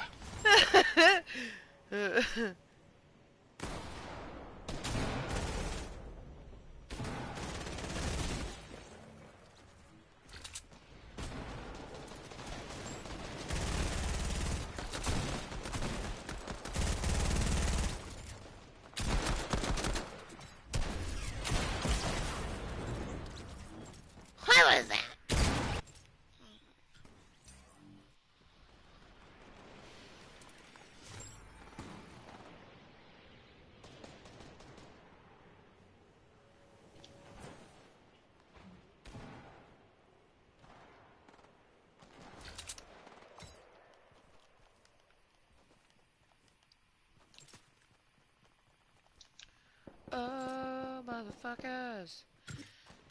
S1: What was that? Oh, motherfuckers.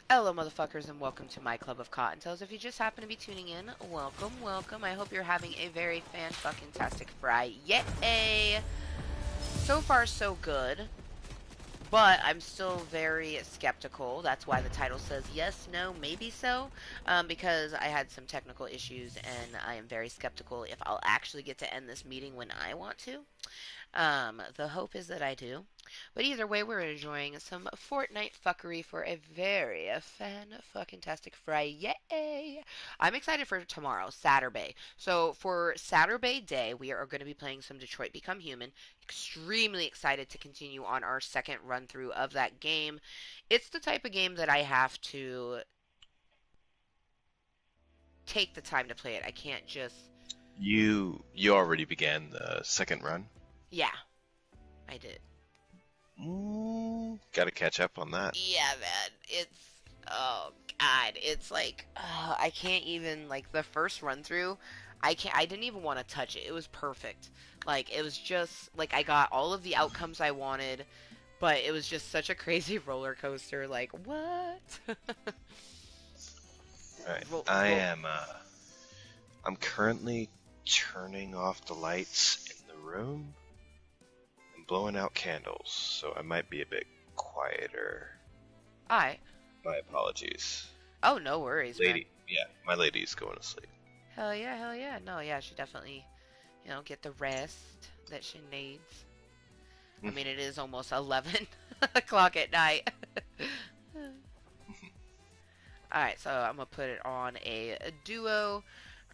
S1: Hello, motherfuckers, and welcome to my Club of Cottontails. If you just happen to be tuning in, welcome, welcome. I hope you're having a very fan-fucking-tastic Friday. So far, so good. But I'm still very skeptical. That's why the title says yes, no, maybe so. Because I had some technical issues, and I am very skeptical if I'll actually get to end this meeting when I want to. The hope is that I do. But either way, we're enjoying some Fortnite fuckery for a very fan-fucking-tastic Friday. I'm excited for tomorrow, Saturday. So for Saturday day, we are going to be playing some Detroit Become Human. Extremely excited to continue on our second run through of that game. It's the type of game that I have to take the time to play it. I can't just,
S2: You already began the second run.
S1: yeah, I did.
S2: Got to catch up on that.
S1: Yeah, man. It's, oh god, it's like I can't even, like, the first run through. I didn't even want to touch it. It was perfect. Like, it was just like I got all of the outcomes I wanted, but it was just such a crazy roller coaster. Like, what?
S2: All right,
S1: Ro-
S2: I
S1: ro-
S2: am. I'm currently turning off the lights in the room and blowing out candles, so I might be a bit quieter.
S1: I.
S2: My apologies.
S1: Oh, no worries, man.
S2: Lady, yeah, my lady's going to sleep.
S1: Hell yeah, hell yeah. No, yeah, she definitely, get the rest that she needs. I mean, it is almost 11 o'clock at night. Alright, so I'm gonna put it on a duo.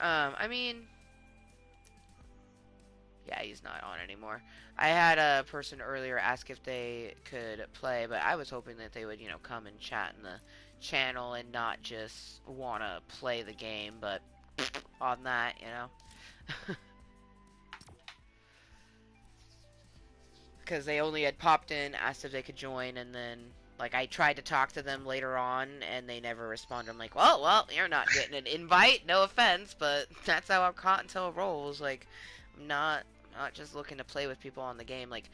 S1: I mean, yeah, he's not on anymore. I had a person earlier ask if they could play, but I was hoping that they would, come and chat in the channel and not just want to play the game, but on that. Because they only had popped in, asked if they could join, and then, like, I tried to talk to them later on, and they never responded. I'm like, well, you're not getting an invite. No offense, but that's how Kottontale rolls. Like, I'm not just looking to play with people on the game. Like,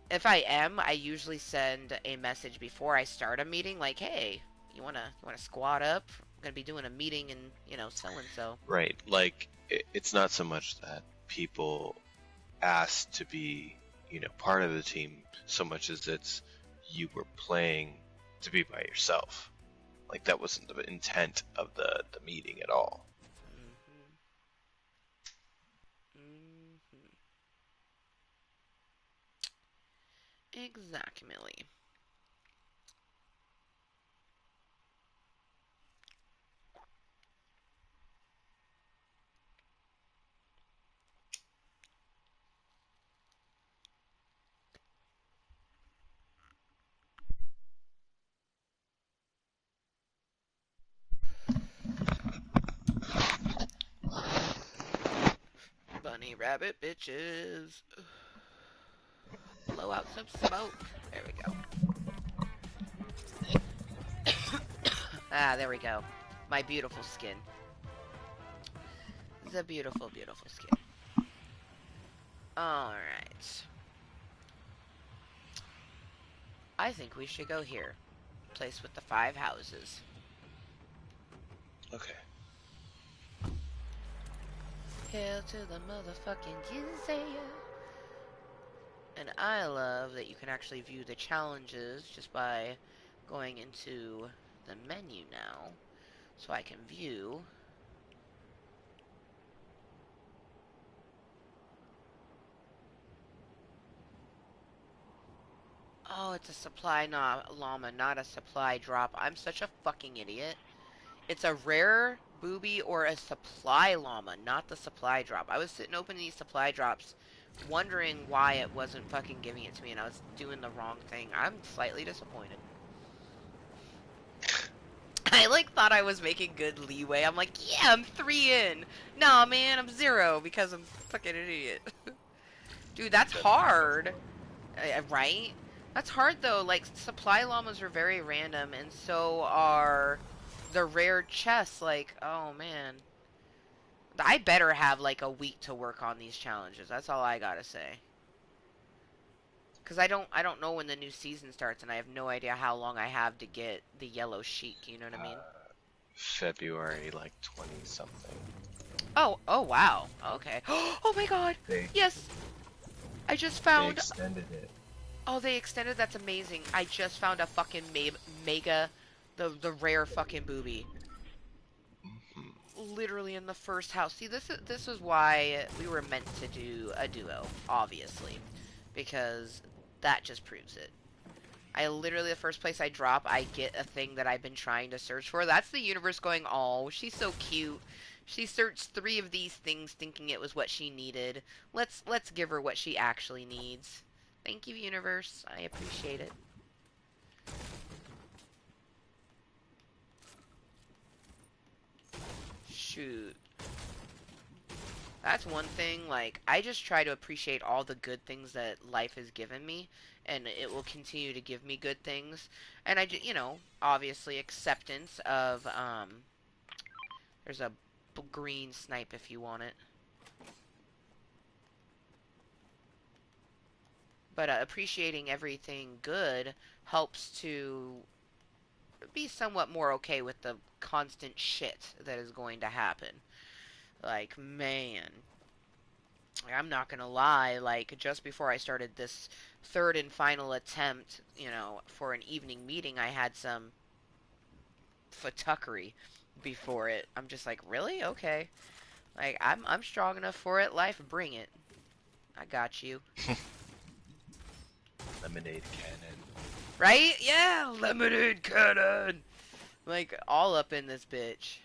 S1: if I am, I usually send a message before I start a meeting, like, hey, you wanna squat up? I'm gonna be doing a meeting, and so and so.
S2: Right, like it's not so much that people ask to be, part of the team, so much as it's you were playing to be by yourself. Like that wasn't the intent of the meeting at all.
S1: Mm-hmm. Exactly. Bunny rabbit bitches. Blow out some smoke. There we go. Ah, there we go. My beautiful skin. The beautiful, beautiful skin. Alright. I think we should go here. Place with the 5 houses.
S2: Okay.
S1: Hail to the motherfucking Gizaya. And I love that you can actually view the challenges just by going into the menu now. So I can view. Oh, it's a supply llama, not a supply drop. I'm such a fucking idiot. It's a rare booby or a supply llama, not the supply drop. I was sitting opening these supply drops, wondering why it wasn't fucking giving it to me, and I was doing the wrong thing. I'm slightly disappointed. I like thought I was making good leeway. I'm like, yeah, I'm 3 in. Nah, man, I'm 0 because I'm fucking an idiot. Dude, that's
S2: That'd be so
S1: hard.
S2: fun.
S1: Right? That's hard though. Like supply llamas are very random, and so are the rare chests. Like, oh man, I better have like a week to work on these challenges. That's all I gotta say. Cause I don't know when the new season starts, and I have no idea how long I have to get the yellow sheik. You know what I mean?
S2: February like 20 something.
S1: Oh wow. Okay. Oh my God.
S2: They
S1: Yes, I just
S2: they
S1: found.
S2: extended it.
S1: Oh, they extended. That's amazing. I just found a fucking mega, the rare fucking booby.
S2: Hmm.
S1: Literally in the first house. See, this is why we were meant to do a duo, obviously, because that just proves it. I literally the first place I drop, I get a thing that I've been trying to search for. That's the universe going, "Oh, she's so cute. She searched 3 of these things thinking it was what she needed. Let's give her what she actually needs." Thank you, universe. I appreciate it. Shoot. That's one thing, like, I just try to appreciate all the good things that life has given me, and it will continue to give me good things. And obviously acceptance of, there's a green snipe if you want it. But appreciating everything good helps to be somewhat more okay with the constant shit that is going to happen. Like, man, I'm not gonna lie, like, just before I started this third and final attempt, for an evening meeting, I had some fuckery before it. I'm just like, really? Okay. Like, I'm strong enough for it. Life, bring it. I got you.
S2: Lemonade cannon.
S1: Right? Yeah, lemonade cannon! Like, all up in this bitch.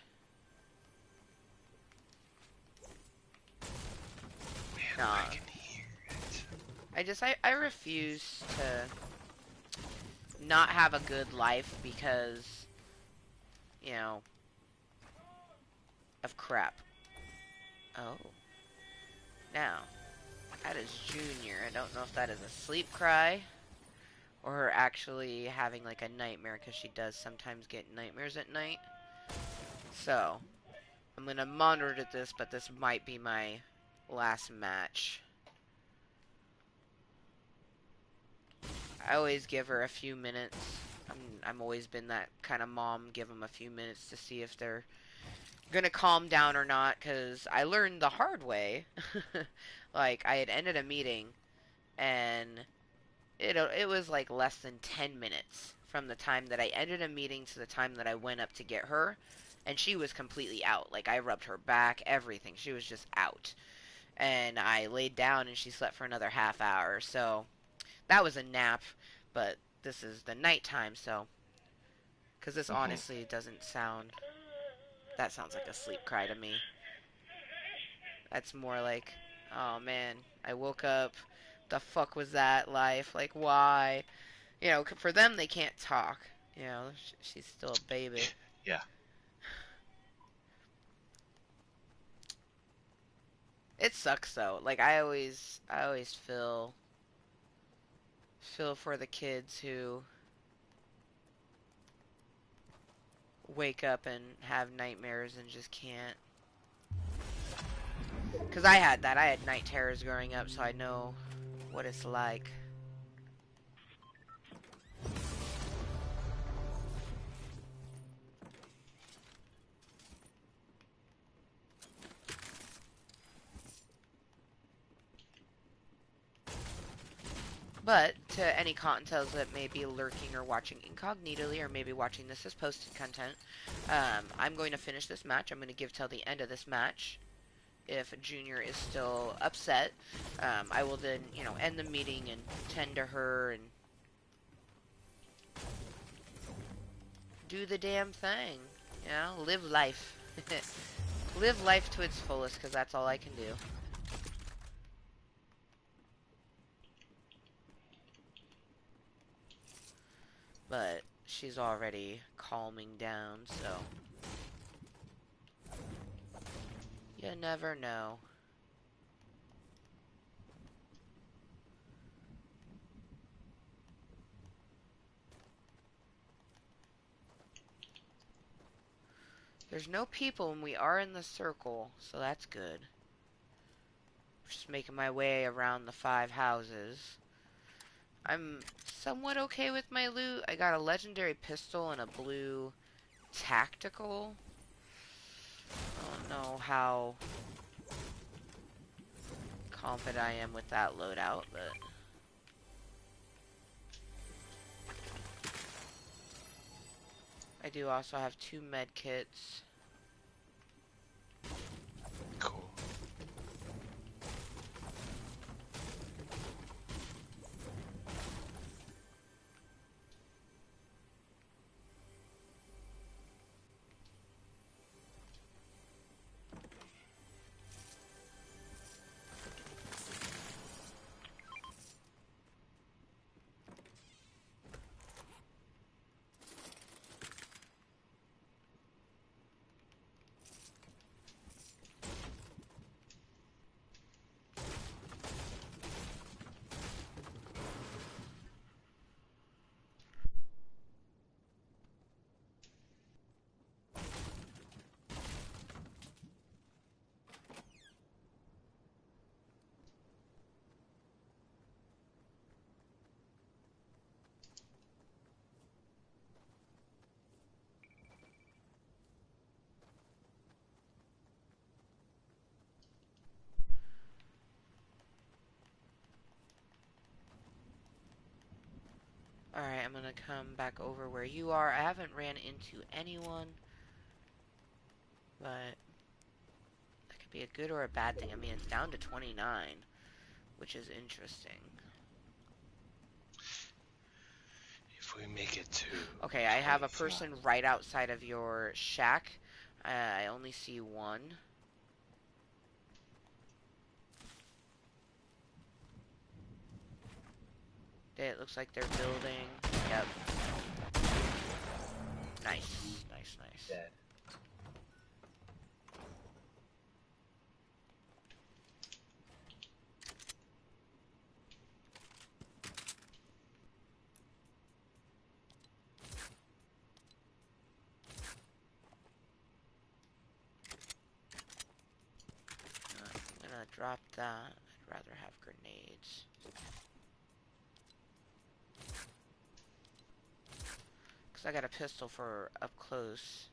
S2: Man, I
S1: Nah.
S2: can hear it.
S1: I refuse to not have a good life because, you know, of crap. Oh. Now, that is Junior. I don't know if that is a sleep cry or her actually having like a nightmare because she does sometimes get nightmares at night. So, I'm going to monitor this, but this might be my last match. I always give her a few minutes. I'm always been that kind of mom, give them a few minutes to see if they're gonna calm down or not, because I learned the hard way. Like, I had ended a meeting, and it was like less than 10 minutes from the time that I ended a meeting to the time that I went up to get her, and she was completely out. Like, I rubbed her back, everything. She was just out. And I laid down, and she slept for another half hour, so that was a nap, but this is the nighttime, so, because this
S2: Hmm.
S1: honestly doesn't sound, that sounds like a sleep cry to me. That's more like, oh man, I woke up. The fuck was that life? Like, why? For them, they can't talk. She's still a baby.
S2: Yeah.
S1: It sucks though. Like, I always feel for the kids who wake up and have nightmares and just can't. Because I had that. I had night terrors growing up, so I know what it's like. But to any Cottontails that may be lurking or watching incognitally or maybe watching this as posted content, I'm going to finish this match. I'm going to give till the end of this match. If Junior is still upset, I will then, end the meeting and tend to her and do the damn thing. Live life. Live life to its fullest, because that's all I can do. But she's already calming down, so you never know. There's no people and we are in the circle, so that's good. Just making my way around the 5 houses. I'm somewhat okay with my loot. I got a legendary pistol and a blue tactical. I don't know how confident I am with that loadout, but I do also have 2 med kits.
S2: Cool.
S1: Alright, I'm gonna come back over where you are. I haven't ran into anyone, but that could be a good or a bad thing. I mean, it's down to 29, which is interesting.
S2: If we make it to
S1: Okay, I have a
S2: 24.
S1: person right outside of your shack. I only see one. It looks like they're building. Yep. Nice, nice, nice.
S2: Dead.
S1: I'm gonna drop that. I'd rather have grenades. Because I got a pistol for up close.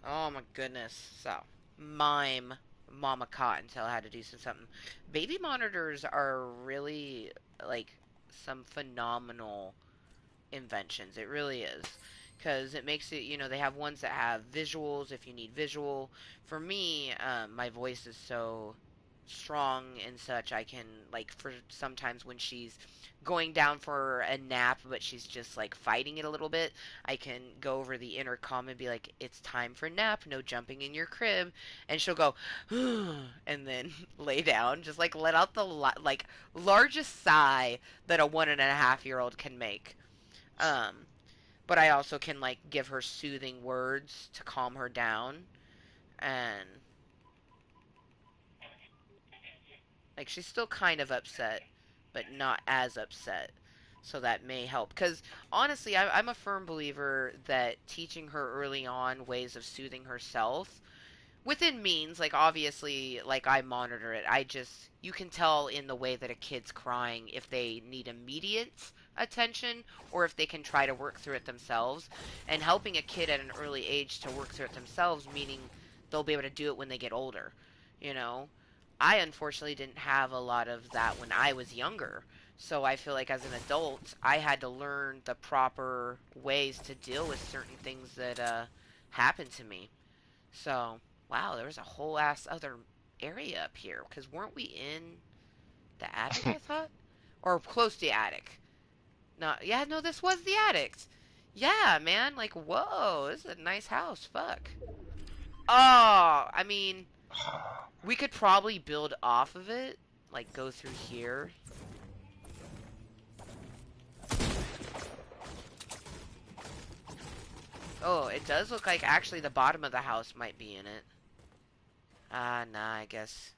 S1: Oh my goodness. So, mime Mama Cottontail had to do something. Baby monitors are really like some phenomenal inventions. It really is. Because it makes it, they have ones that have visuals if you need visual. For me, my voice is so strong and such, I can, like, for sometimes when she's going down for a nap, but she's just, like, fighting it a little bit, I can go over the intercom and be like, it's time for nap, no jumping in your crib. And she'll go, and then lay down, just, like, let out the, like, largest sigh that a 1.5-year-old can make. Um, but I also can like give her soothing words to calm her down, and like she's still kind of upset, but not as upset. So that may help. Because honestly, I'm a firm believer that teaching her early on ways of soothing herself within means, like obviously, like I monitor it. I just, you can tell in the way that a kid's crying if they need immediate attention or if they can try to work through it themselves. And helping a kid at an early age to work through it themselves, meaning they'll be able to do it when they get older, you know. I unfortunately didn't have a lot of that when I was younger. So I feel like as an adult, I had to learn the proper ways to deal with certain things that happened to me. So, wow, there was a whole ass other area up here. Because weren't we in the attic, I thought? Or close to the attic. No, yeah, no, this was the attic. Yeah, man, like, whoa, this is a nice house. Fuck. Oh, I mean, we could probably build off of it. Like, go through here. Oh, it does look like actually the bottom of the house might be in it. Ah, nah, I guess.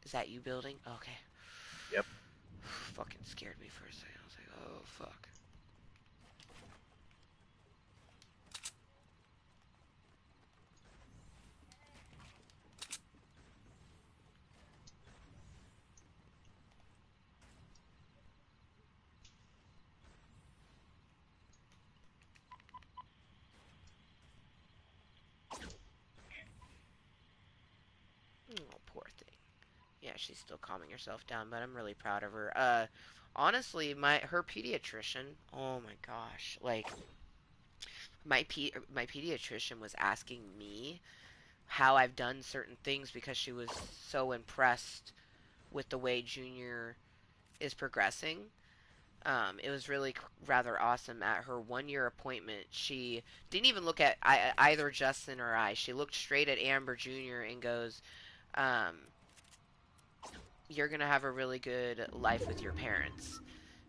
S1: Is that you building? Okay.
S2: Yep.
S1: Fucking scared me for a second. I was like, oh, fuck. Oh, poor thing. Yeah, she's still calming herself down, but I'm really proud of her. Honestly, her pediatrician. Oh my gosh, like my pediatrician was asking me how I've done certain things because she was so impressed with the way Junior is progressing. It was really rather awesome. At her 1 year appointment, she didn't even look at either Justin or I. She looked straight at Amber Jr. and goes, um, "You're gonna have a really good life with your parents."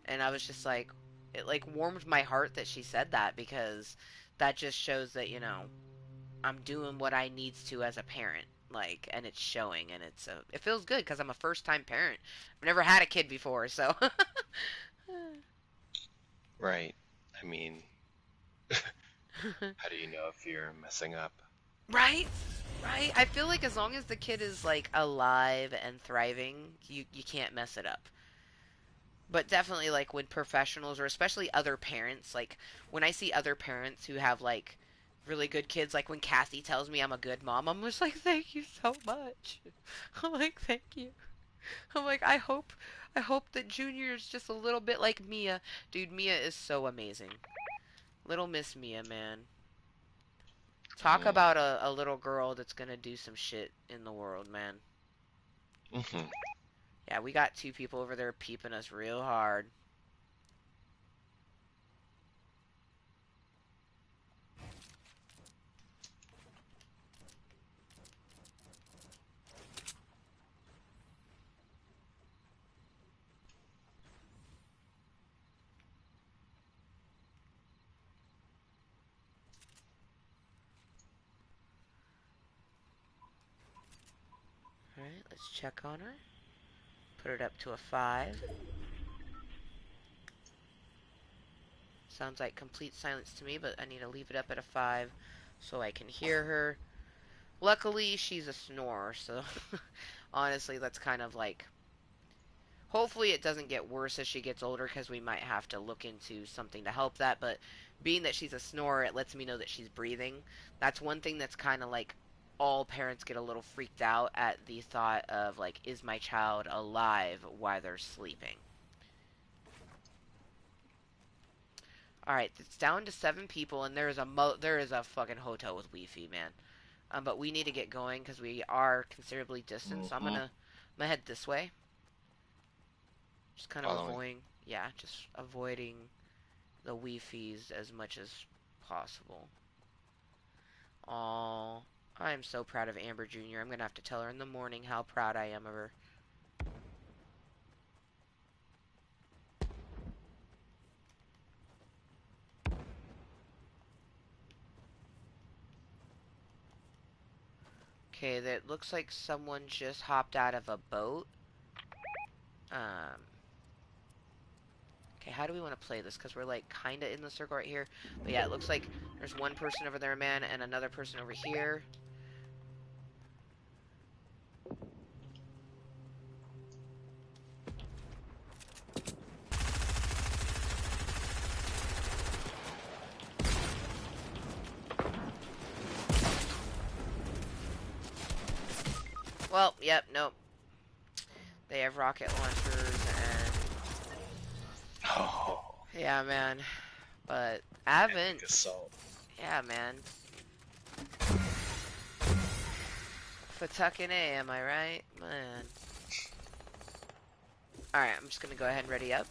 S1: And I was just like, it like warmed my heart that she said that because that just shows that I'm doing what I needs to as a parent, like, and it's showing, and it feels good because I'm a first time parent. I've never had a kid before, so
S2: Right. I mean, how do you know if you're messing up?
S1: right, right. I feel like as long as the kid is like alive and thriving, you can't mess it up. But definitely like when professionals or especially other parents, like when I see other parents who have like really good kids, like when Kathy tells me I'm a good mom, I'm just like, thank you so much. I'm like, thank you. I'm like, I hope that Junior is just a little bit like Mia. Dude, Mia is so amazing. Little Miss Mia, man. Talk
S2: Mm.
S1: about a little girl that's gonna do some shit in the world, man.
S2: Hmm.
S1: Yeah, we got two people over there peeping us real hard. Alright, let's check on her. Put it up to a 5. Sounds like complete silence to me, but I need to leave it up at a 5 so I can hear her. Luckily, she's a snorer, so honestly, that's kind of like Hopefully it doesn't get worse as she gets older because we might have to look into something to help that. But being that she's a snorer, it lets me know that she's breathing. That's one thing that's kind of like all parents get a little freaked out at the thought of like, is my child alive while they're sleeping? All right, it's down to 7 people, and there is a fucking hotel with Wi-Fi, man. But we need to get going because we are considerably distant. So
S2: Mm-hmm.
S1: I'm gonna head this way. Just kind of
S2: Following.
S1: avoiding, yeah, just avoiding the Wi-Fi's as much as possible. Oh, I'm so proud of Amber Jr. I'm gonna have to tell her in the morning how proud I am of her. Okay, that looks like someone just hopped out of a boat. Um, okay, how do we want to play this? Because we're like kind of in the circle right here. But yeah, it looks like there's one person over there, man, and another person over here. Well, yep, nope. They have rocket launchers and
S2: Oh,
S1: yeah, man. But I
S2: epic
S1: haven't.
S2: assault.
S1: Yeah, man. Fatucking A, am I right? Man. Alright, I'm just gonna go ahead and ready up.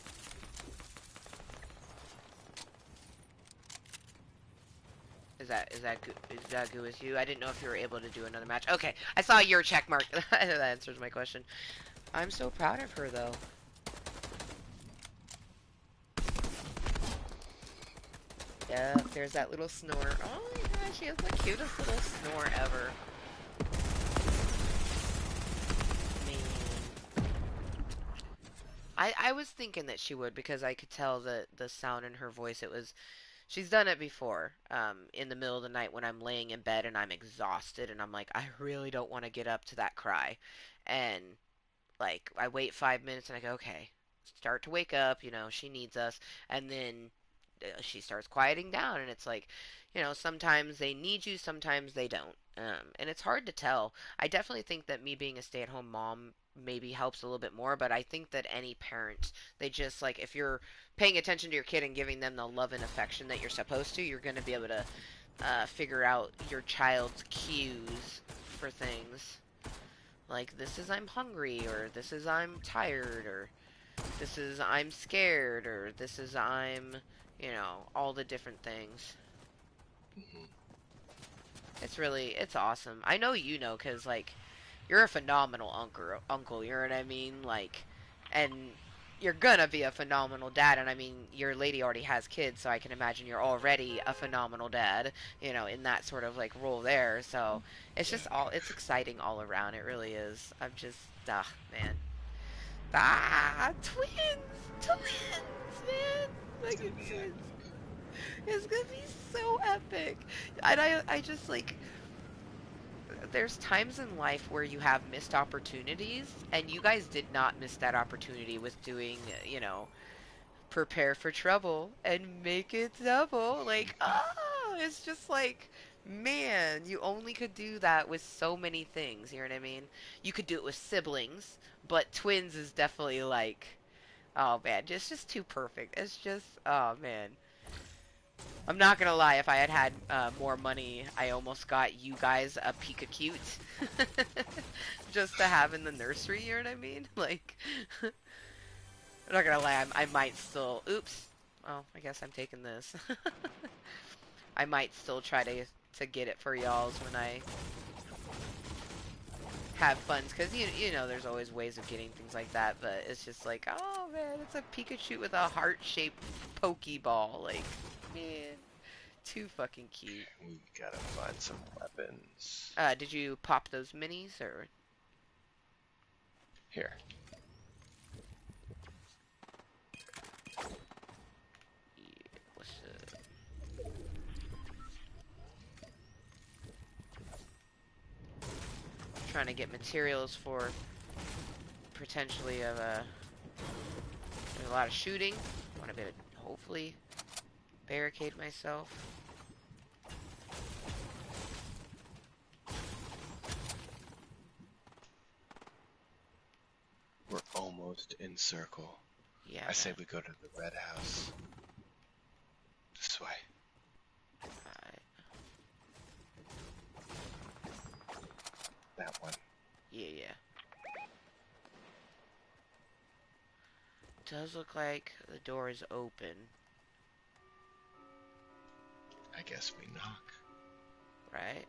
S1: Is that good with you? I didn't know if you were able to do another match. Okay, I saw your check mark. That answers my question. I'm so proud of her though. Yeah, there's that little snore. Oh my gosh, she has the cutest little snore ever. Man. I was thinking that she would because I could tell the sound in her voice. She's done it before. In the middle of the night when I'm laying in bed and I'm exhausted and I'm like, I really don't want to get up to that cry. And like I wait 5 minutes and I go, okay, start to wake up. She needs us. And then she starts quieting down, and it's like, sometimes they need you, sometimes they don't. And it's hard to tell. I definitely think that me being a stay-at-home mom maybe helps a little bit more, but I think that any parent, they just like if you're paying attention to your kid and giving them the love and affection that you're supposed to, you're going to be able to figure out your child's cues for things. Like, this is I'm hungry, or this is I'm tired, or this is I'm scared, or this is all the different things.
S2: Mm-hmm.
S1: It's awesome. I know because, like, you're a phenomenal uncle, you know what I mean? Like, and you're gonna be a phenomenal dad, and I mean, your lady already has kids, so I can imagine you're already a phenomenal dad, in that sort of, like, role there, so
S2: Yeah.
S1: it's exciting all around, it really is. I'm just, man. Ah, twins, man,
S2: It's
S1: like
S2: gonna be
S1: twins.
S2: epic.
S1: It's gonna be so epic. And I just like, there's times in life where you have missed opportunities, and you guys did not miss that opportunity with doing, prepare for trouble and make it double. Like, oh, it's just like, man, you only could do that with so many things. You know what I mean? You could do it with siblings, but twins is definitely like, oh man, just too perfect. It's just, oh man. I'm not gonna lie, if I had had more money, I almost got you guys a Pika Cute. Just to have in the nursery, you know what I mean? Like, I'm not gonna lie, I might still. Oops. Oh, I guess I'm taking this. I might still try to get it for y'all's when I have funds, because there's always ways of getting things like that, but it's just like, oh man, it's a Pikachu with a heart-shaped Pokeball. Like, man. Too fucking cute.
S2: We gotta find some weapons.
S1: Did you pop those minis or?
S2: Here.
S1: Yeah, what's up? Trying to get materials for potentially of a There's a lot of shooting. I want to be able to hopefully barricade myself.
S2: We're almost in circle.
S1: Yeah,
S2: I say
S1: man.
S2: we go to the red house. This way.
S1: Alright.
S2: That one.
S1: Yeah, yeah. Does look like the door is open.
S2: I guess we knock.
S1: Right?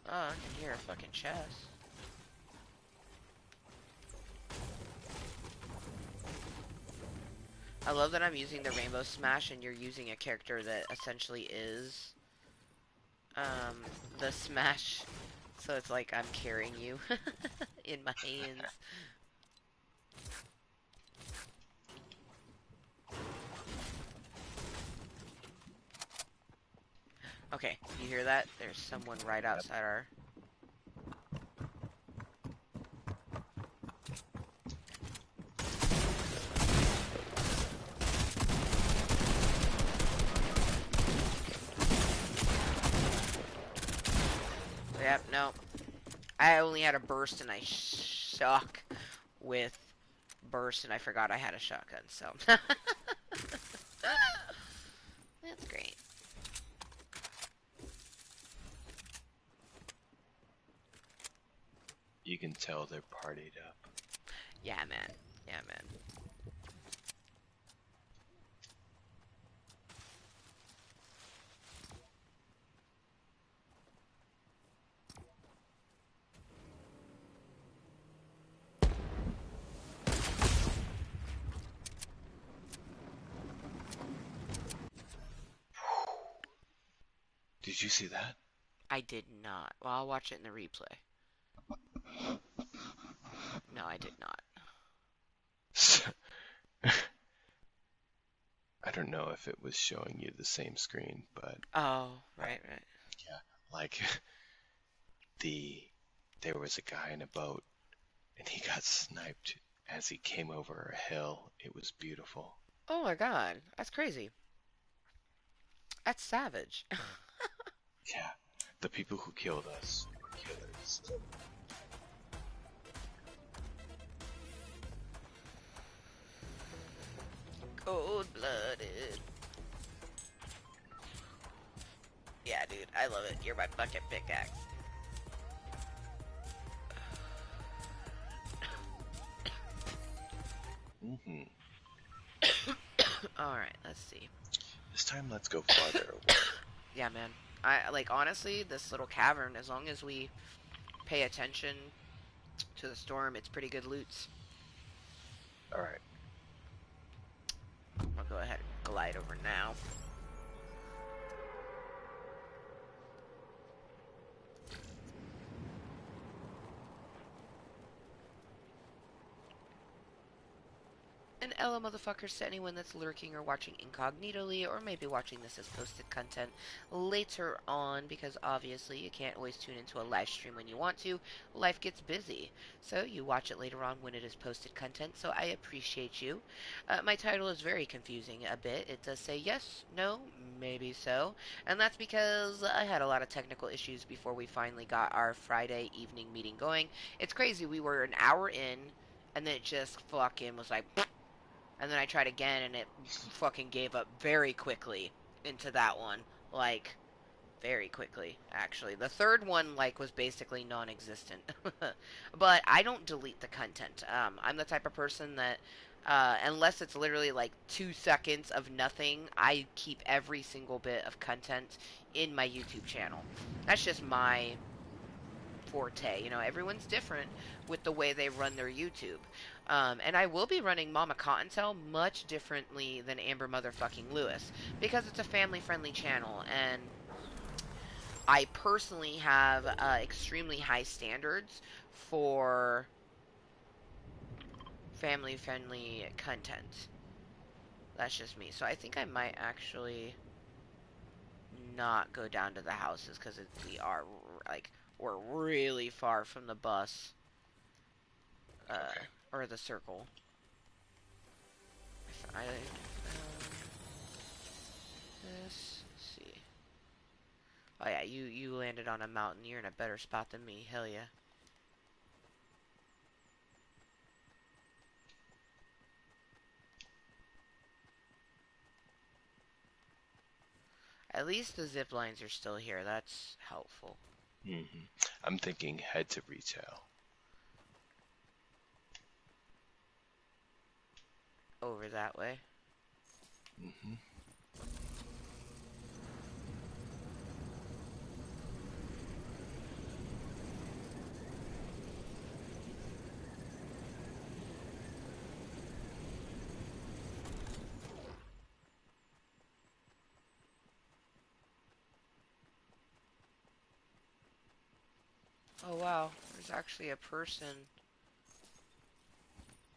S1: Oh, I can hear a fucking chest. I love that I'm using the Rainbow Smash and you're using a character that essentially is the Smash. So it's like I'm carrying you in my hands. Okay, you hear that? There's someone right
S2: Yep.
S1: outside our... Yep, no. I only had a burst and I suck with burst and I forgot I had a shotgun, so... That's great.
S2: You can tell they're partied up.
S1: Yeah, man. Yeah, man.
S2: Did you see that?
S1: I did not. Well, I'll watch it in the replay. No, I did not.
S2: I don't know if it was showing you the same screen, but
S1: Oh, right, right.
S2: yeah, like there was a guy in a boat and he got sniped as he came over a hill. It was beautiful.
S1: Oh my god, that's crazy. That's savage.
S2: Yeah, the people who killed us were killers.
S1: Cold-blooded. Yeah, dude, I love it. You're my fucking pickaxe.
S2: Mm-hmm.
S1: Alright, let's see.
S2: This time, let's go farther away.
S1: Yeah, man. I like honestly, this little cavern, as long as we pay attention to the storm, it's pretty good loots.
S2: All right.
S1: I'll go ahead and glide over now. And hello, motherfuckers, to anyone that's lurking or watching incognitally, or maybe watching this as posted content later on, because obviously you can't always tune into a live stream when you want to. Life gets busy, so you watch it later on when it is posted content, so I appreciate you. My title is very confusing a bit. It does say yes, no, maybe so, and that's because I had a lot of technical issues before we finally got our Friday evening meeting going. It's crazy, we were an hour in, and then it just fucking was like... And then I tried again, and it fucking gave up very quickly into that one. Like, very quickly, actually. The third one, like, was basically non-existent. But I don't delete the content. I'm the type of person that, unless it's literally, like, 2 seconds of nothing, I keep every single bit of content in my YouTube channel. That's just my forte. You know, everyone's different with the way they run their YouTube. And I will be running Mama Cottontail much differently than Amber Motherfucking Lewis because it's a family friendly channel and I personally have extremely high standards for family friendly content. That's just me. So I think I might actually not go down to the houses because we are like we're really far from the bus.
S2: Okay.
S1: or the circle. If I this, let's see. Oh yeah, you landed on a mountain. You're in a better spot than me. Hell yeah. At least the zip lines are still here. That's helpful.
S2: I'm thinking head to retail.
S1: Over that way.
S2: hmm
S1: Oh wow, there's actually a person,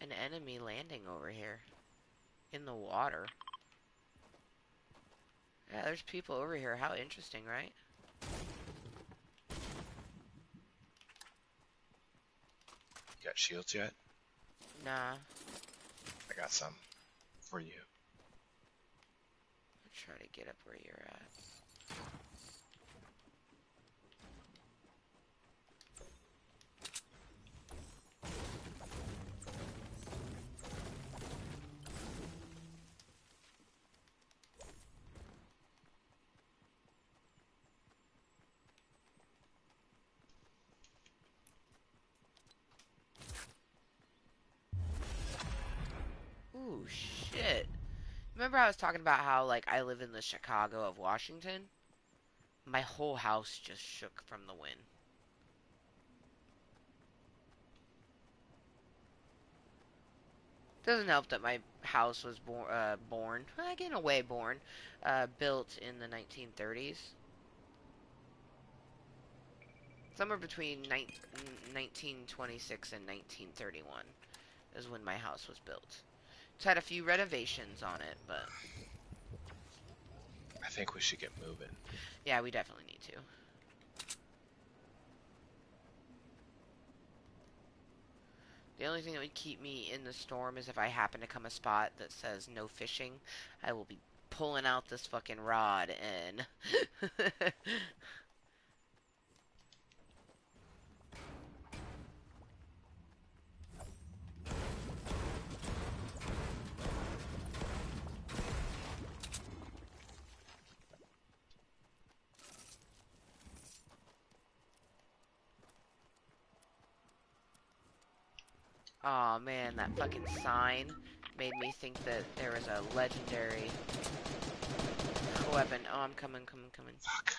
S1: an enemy landing over here in the water. Yeah, there's people over here. How interesting, right?
S2: You got shields yet?
S1: Nah.
S2: I got some for you.
S1: I'll try to get up where you're at. Ooh, shit. Remember I was talking about how, like, I live in the Chicago of Washington? My whole house just shook from the wind. Doesn't help that my house was like in a way built in the 1930s. Somewhere between 1926 and 1931 is when my house was built. It's had a few renovations on it, but
S2: I think we should get moving.
S1: yeah, we definitely need to. The only thing that would keep me in the storm is if I happen to come a spot that says no fishing. I will be pulling out this fucking rod and oh man, that fucking sign made me think that there was a legendary weapon. Oh, I'm coming, coming, coming.
S2: Fuck.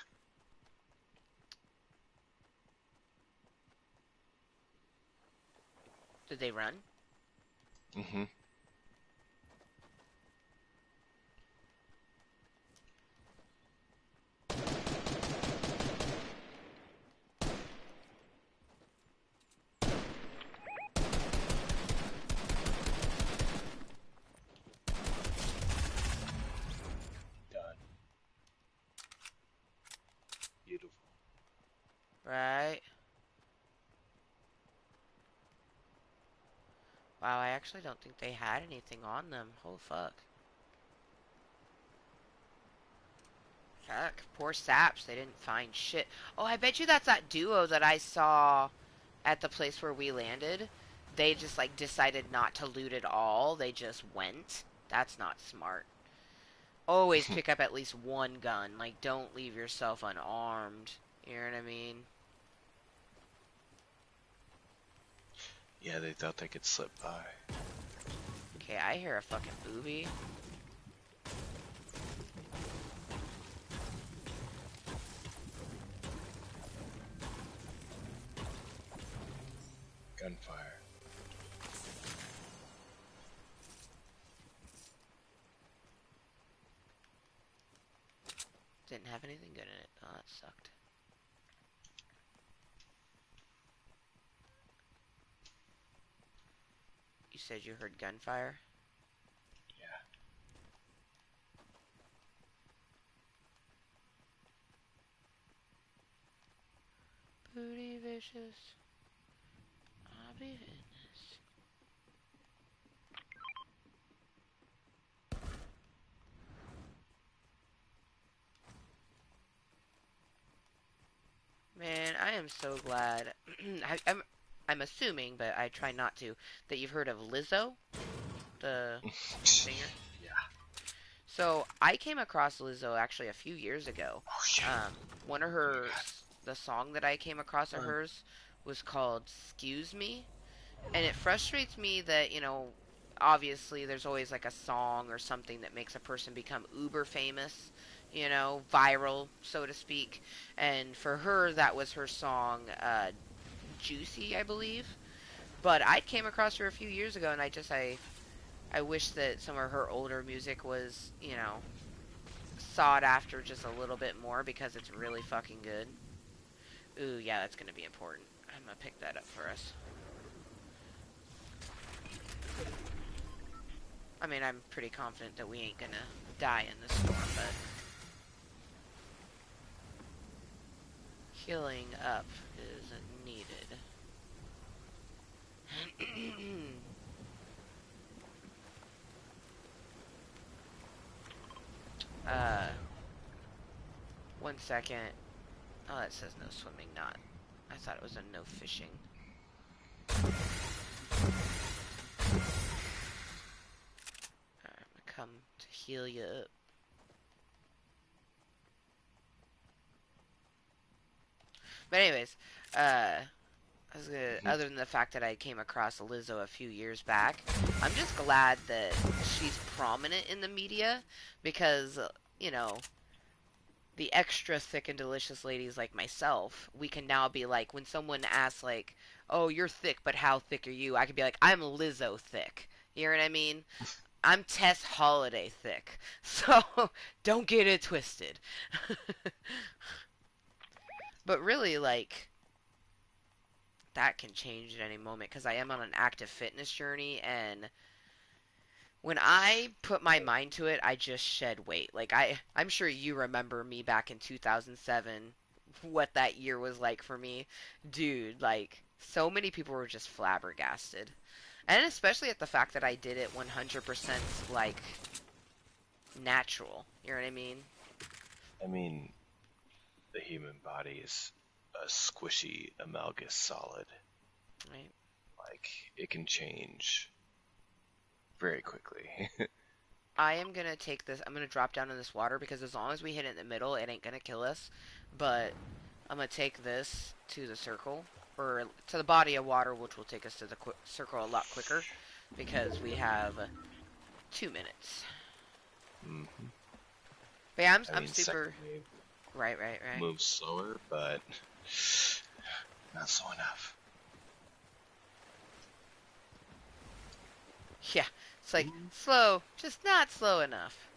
S1: Did they run?
S2: Mm-hmm. Done. Beautiful.
S1: Right. Wow, I actually don't think they had anything on them. Oh, fuck. Heck, poor saps. They didn't find shit. Oh, I bet you that's that duo that I saw at the place where we landed. They just, like, decided not to loot at all. They just went. That's not smart. Always pick up at least one gun. Like, don't leave yourself unarmed. You know what I mean?
S2: Yeah, they thought they could slip by.
S1: Okay, I hear a fucking booby.
S2: Gunfire.
S1: Didn't have anything good in it. Oh, that sucked. You said you heard gunfire?
S2: Yeah.
S1: Booty vicious. I'll be fitness. I am so glad. I'm assuming, but I try not to, that you've heard of Lizzo, the singer.
S2: Yeah.
S1: So I came across Lizzo actually a few years ago.
S2: Oh shit.
S1: One of
S2: Oh my
S1: her,
S2: god.
S1: the song that I came across of hers was called "Excuse Me," and it frustrates me that obviously there's always like a song or something that makes a person become uber famous, viral, so to speak. And for her, that was her song, "Juicy," I believe. But I came across her a few years ago, and I wish that some of her older music was, sought after just a little bit more because it's really fucking good. Ooh, yeah, that's gonna be important. I'm gonna pick that up for us. I mean, I'm pretty confident that we ain't gonna die in this storm, but healing up is needed. uh, 1 second. Oh, it says no swimming, not. I thought it was a no fishing. Alright, I'm gonna come to heal you up. But anyways, other than the fact that I came across Lizzo a few years back, I'm just glad that she's prominent in the media because, you know, the extra thick and delicious ladies like myself, we can now be like, when someone asks, like, oh, you're thick, but how thick are you? I could be like, I'm Lizzo thick. You know what I mean? I'm Tess Holiday thick. So don't get it twisted. But really, like, that can change at any moment because I am on an active fitness journey, and when I put my mind to it, I just shed weight. Like I'm sure you remember me back in 2007, what that year was like for me. Dude, like so many people were just flabbergasted. And especially at the fact that I did it 100% like natural. You know what I mean?
S2: I mean, the human body is a squishy amalgamous solid.
S1: Right.
S2: Like, it can change very quickly.
S1: I am gonna take this. I'm gonna drop down in this water because as long as we hit it in the middle, it ain't gonna kill us. But I'm gonna take this to the circle or to the body of water, which will take us to the circle a lot quicker because we have 2 minutes.
S2: hmm
S1: But yeah,
S2: I
S1: I'm
S2: mean, second
S1: super.
S2: wave
S1: Right.
S2: moves slower, but not slow enough.
S1: Yeah, it's like slow, just not slow enough.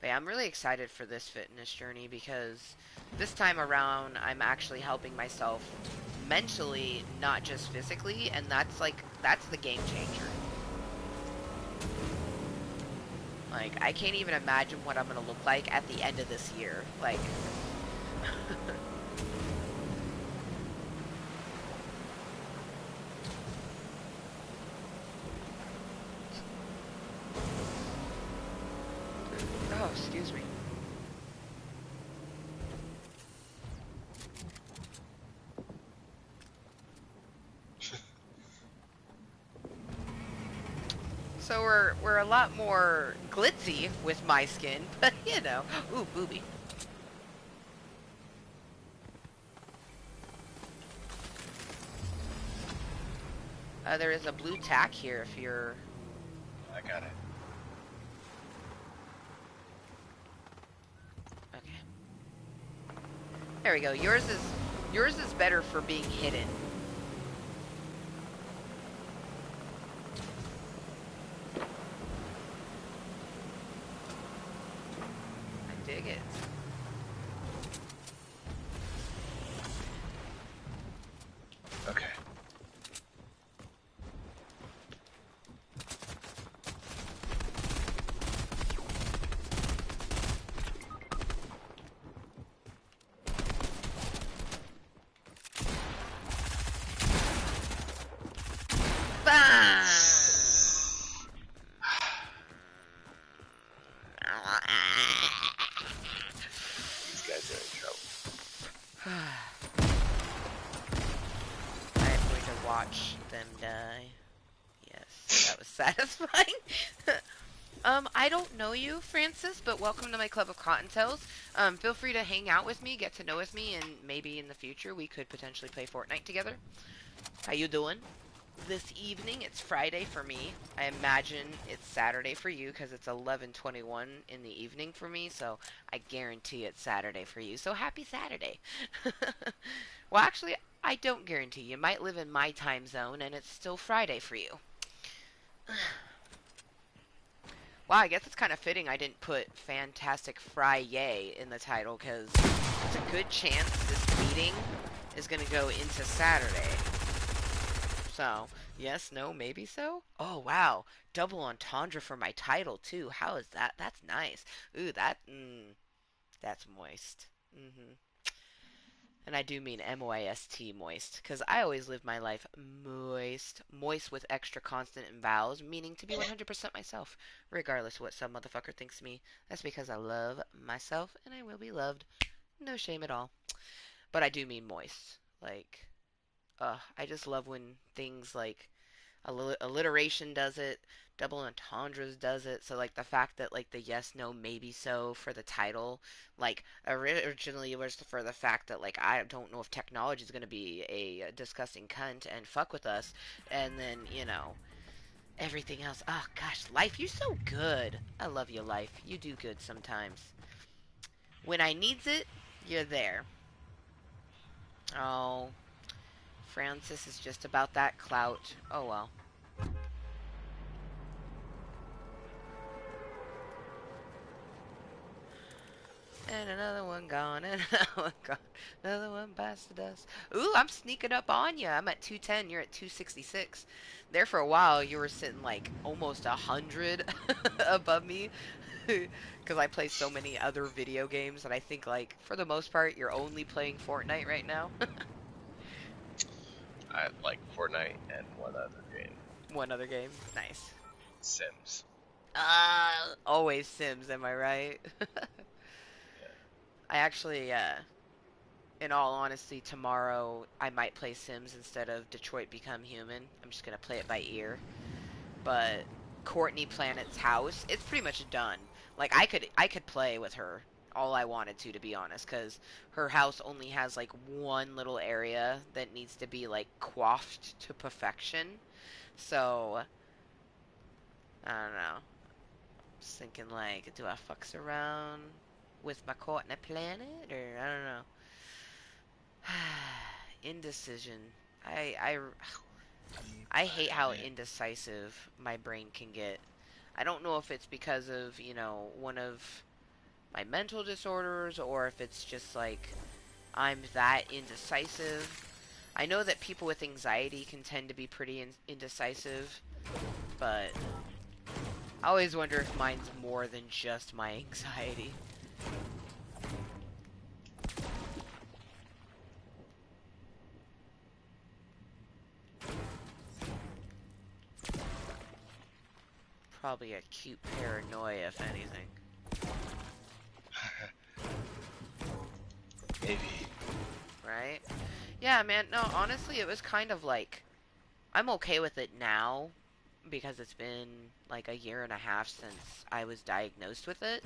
S1: But yeah, I'm really excited for this fitness journey because this time around I'm actually helping myself mentally, not just physically, and that's the game changer. Like I can't even imagine what I'm gonna look like at the end of this year. Like oh, excuse me. So we're a lot more glitzy with my skin, but ooh, booby. There is a blue tack here if you're.
S2: I got it.
S1: Okay. There we go. Yours is better for being hidden. I dig it.
S2: Okay.
S1: Bang!
S2: These guys are in trouble.
S1: watch them die. Yes, that was satisfying. I don't know you, Francis, but welcome to my Club of Cottontails. Feel free to hang out with me, get to know with me, and maybe in the future we could potentially play Fortnite together. How you doing? This evening, it's Friday for me. I imagine it's Saturday for you because it's 11:21 in the evening for me, so I guarantee it's Saturday for you. So happy Saturday. Well, actually, I don't guarantee. You might live in my time zone and it's still Friday for you. Wow, I guess it's kind of fitting I didn't put Fantastic Fry-yay in the title, because there's a good chance this meeting is going to go into Saturday. So, yes, no, maybe so? Oh, wow. Double entendre for my title, too. How is that? That's nice. Ooh, that's moist. Mm-hmm. And I do mean M-O-I-S-T, moist, because I always live my life moist. Moist with extra consonant and vowels, meaning to be 100% myself, regardless of what some motherfucker thinks of me. That's because I love myself, and I will be loved. No shame at all. But I do mean moist. Like, I just love when things like alliteration does it, double entendres does it. So like the fact that like the yes, no, maybe so for the title, like originally was for the fact that like I don't know if technology is going to be a disgusting cunt and fuck with us, and then everything else. Oh gosh, life, you're so good. I love you, life. You do good sometimes. When I needs it, you're there. Oh, Francis is just about that clout. Oh well. And another one gone, and another one gone. Another one bites the dust. Ooh, I'm sneaking up on you. I'm at 210. You're at 266. There for a while, you were sitting like almost 100 above me. Because I play so many other video games that I think, like, for the most part, you're only playing Fortnite right now.
S2: I like Fortnite and one other game,
S1: One other game. Nice.
S2: Sims.
S1: Always Sims, am I right?
S2: Yeah.
S1: I actually, in all honesty, tomorrow I might play Sims instead of Detroit Become Human. I'm just gonna play it by ear. But Courtney Planet's house, it's pretty much done. Like I could play with her all I wanted to be honest, because her house only has like one little area that needs to be like coiffed to perfection. So I don't know. Just thinking like, do I fucks around with my Courtney Planet, or I don't know. Indecision. I I hate how indecisive my brain can get. I don't know if it's because of, one of my mental disorders or if it's just like I'm that indecisive. I know that people with anxiety can tend to be pretty indecisive, but I always wonder if mine's more than just my anxiety. Probably acute paranoia, if anything.
S2: Maybe.
S1: Right? Yeah, man. No, honestly, it was kind of like I'm okay with it now because it's been like a year and a half since I was diagnosed with it.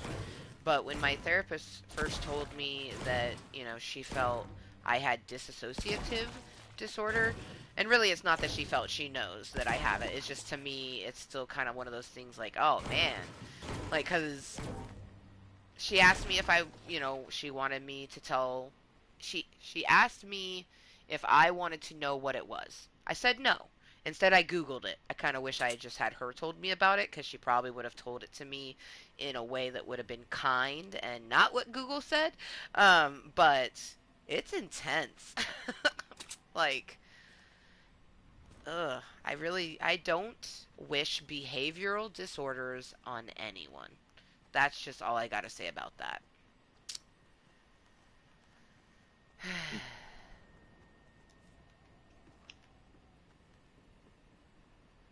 S1: But when my therapist first told me that, she felt I had dissociative disorder, and really it's not that she felt, she knows that I have it. It's just to me, it's still kind of one of those things like, oh man. Like, because she asked me if she wanted me to tell, she asked me if I wanted to know what it was. I said no. Instead, I Googled it. I kind of wish I had just had her told me about it, because she probably would have told it to me in a way that would have been kind and not what Google said. But it's intense. Like, ugh. I don't wish behavioral disorders on anyone. That's just all I gotta say about that.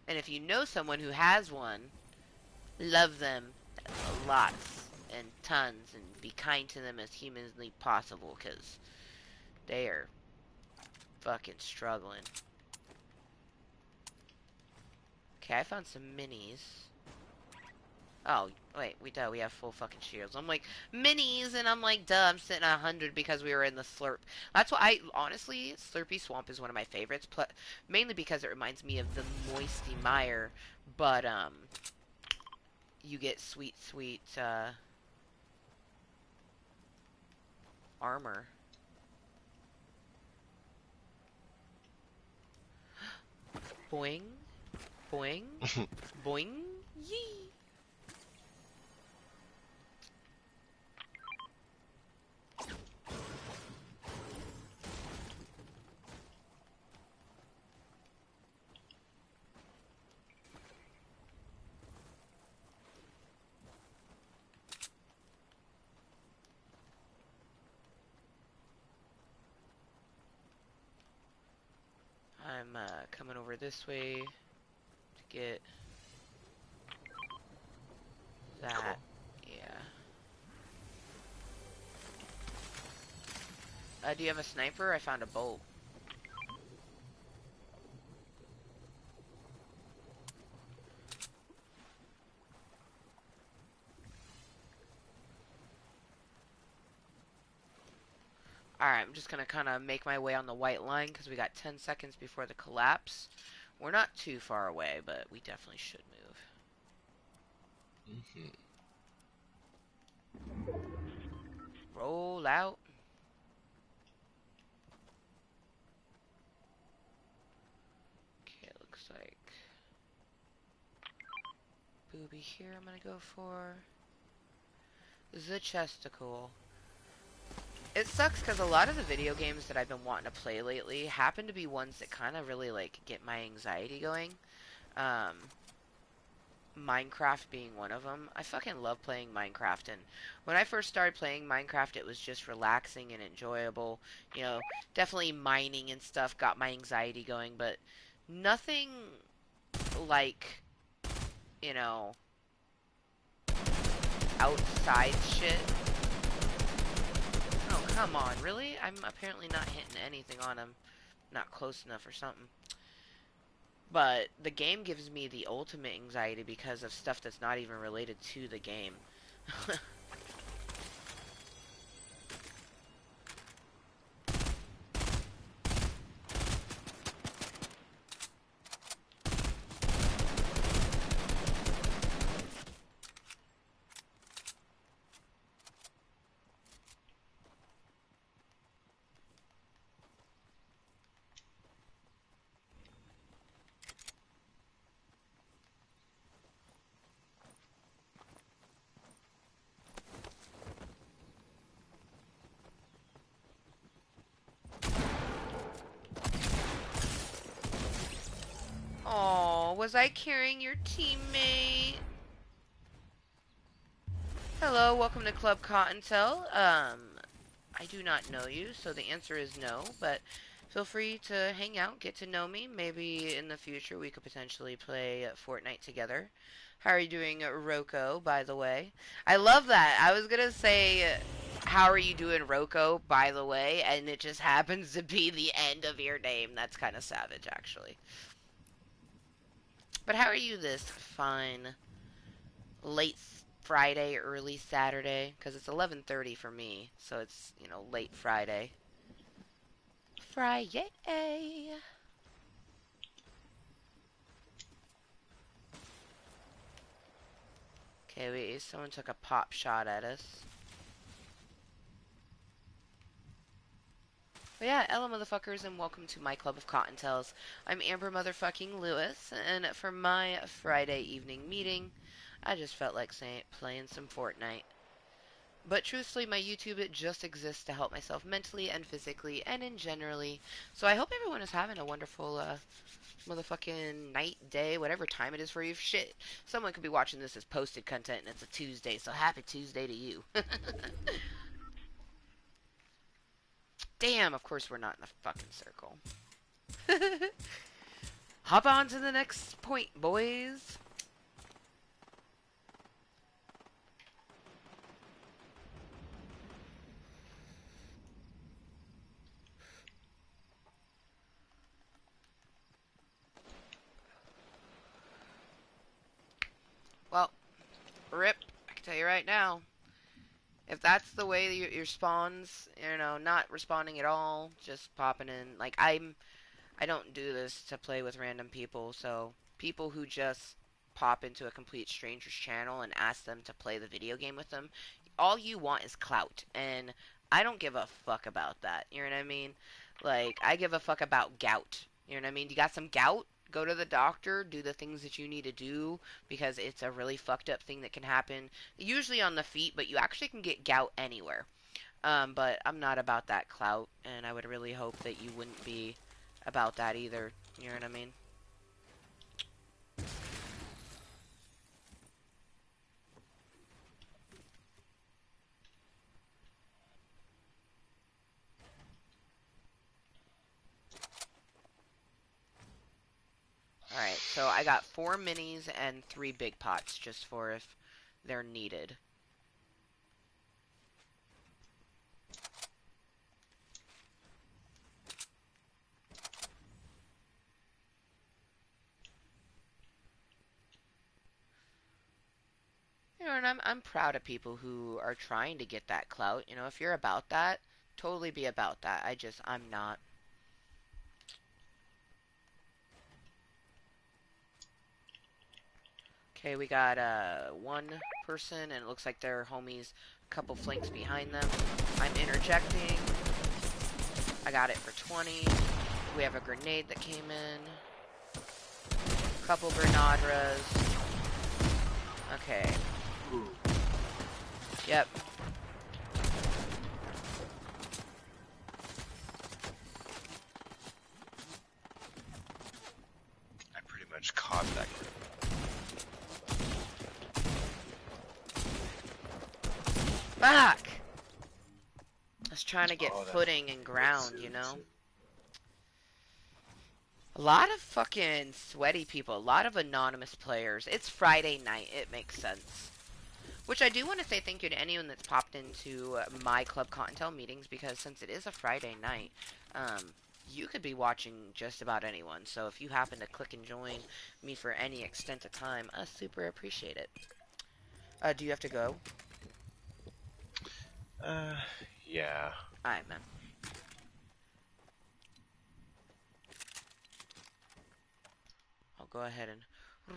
S1: And if you know someone who has one, love them lots and tons and be kind to them as humanly possible, because they are fucking struggling. Okay, I found some minis. Oh, wait, we have full fucking shields. I'm like, minis, and I'm like, duh, I'm sitting at 100 because we were in the slurp. That's why honestly, Slurpy Swamp is one of my favorites, mainly because it reminds me of the Moisty Mire, but, you get sweet, sweet, armor. Boing, boing, boing, yee. I'm, coming over this way to get that.
S2: Cool.
S1: Yeah. Do you have a sniper? I found a bolt. Alright, I'm just gonna kind of make my way on the white line because we got 10 seconds before the collapse. We're not too far away, but we definitely should move.
S2: Hmm.
S1: Roll out. Okay, looks like booby here I'm gonna go for. The chesticle. It sucks because a lot of the video games that I've been wanting to play lately happen to be ones that kind of really, like, get my anxiety going. Um, Minecraft being one of them. I fucking love playing Minecraft, and when I first started playing Minecraft, it was just relaxing and enjoyable. You know, definitely mining and stuff got my anxiety going, but nothing like, you know, outside shit. Oh, come on, really? I'm apparently not hitting anything on him. Not close enough or something. But the game gives me the ultimate anxiety because of stuff that's not even related to the game. Oh, was I carrying your teammate? Hello, welcome to Club Kottontale. I do not know you, so the answer is no, but feel free to hang out, get to know me. Maybe in the future we could potentially play Fortnite together. How are you doing, Roko, by the way? I love that. I was gonna say, how are you doing, Roko, by the way, and it just happens to be the end of your name. That's kind of savage, actually. But how are you this fine late Friday, early Saturday? Because it's 11:30 for me, so it's, you know, late Friday. Friday. Okay, wait, someone took a pop shot at us. But yeah, hello motherfuckers, and welcome to my Club of Cottontails. I'm Amber motherfucking Lewis, and for my Friday evening meeting, I just felt like playing some Fortnite. But truthfully, my YouTube, it just exists to help myself mentally and physically and in generally. So I hope everyone is having a wonderful, motherfucking night, day, whatever time it is for you. Shit, someone could be watching this as posted content and it's a Tuesday, so happy Tuesday to you. Damn, of course we're not in a fucking circle. Hop on to the next point, boys. Rip. I can tell you right now. If that's the way your spawns, not responding at all, just popping in. Like I don't do this to play with random people, so people who just pop into a complete stranger's channel and ask them to play the video game with them, all you want is clout, and I don't give a fuck about that. You know what I mean? Like, I give a fuck about gout. You know what I mean? You got some gout? Go to the doctor, do the things that you need to do, because it's a really fucked up thing that can happen, usually on the feet, but you actually can get gout anywhere. But I'm not about that clout, and I would really hope that you wouldn't be about that either. You know what I mean? Alright, so I got 4 minis and 3 big pots, just for if they're needed. And I'm proud of people who are trying to get that clout. If you're about that, totally be about that. I'm not. Okay, we got one person, and it looks like their homies, a couple flanks behind them. I'm interjecting. I got it for 20. We have a grenade that came in. Couple grenadras. Okay. Yep.
S2: I pretty much caught that.
S1: Fuck! I was trying to get
S2: Oh,
S1: footing and ground, you know? A lot of fucking sweaty people, a lot of anonymous players. It's Friday night, it makes sense. Which I do want to say thank you to anyone that's popped into my Club Kottontale meetings, because since it is a Friday night, you could be watching just about anyone. So if you happen to click and join me for any extent of time, I super appreciate it. Do you have to go?
S2: Yeah.
S1: Alright, man. I'll go ahead and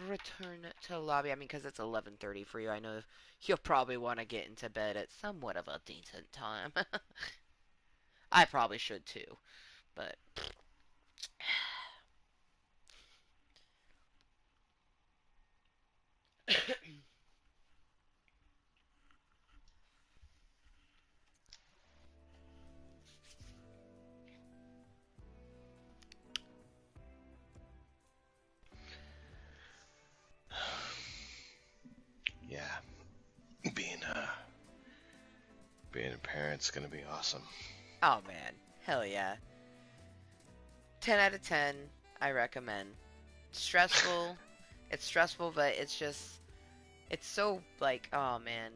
S1: return to the lobby. I mean, because it's 11:30 for you, I know you'll probably want to get into bed at somewhat of a decent time. I probably should too, but
S2: Yeah. Being being a parent's gonna be awesome.
S1: oh man, hell yeah. 10 out of 10, I recommend. Stressful, it's stressful, but it's so, like, oh man.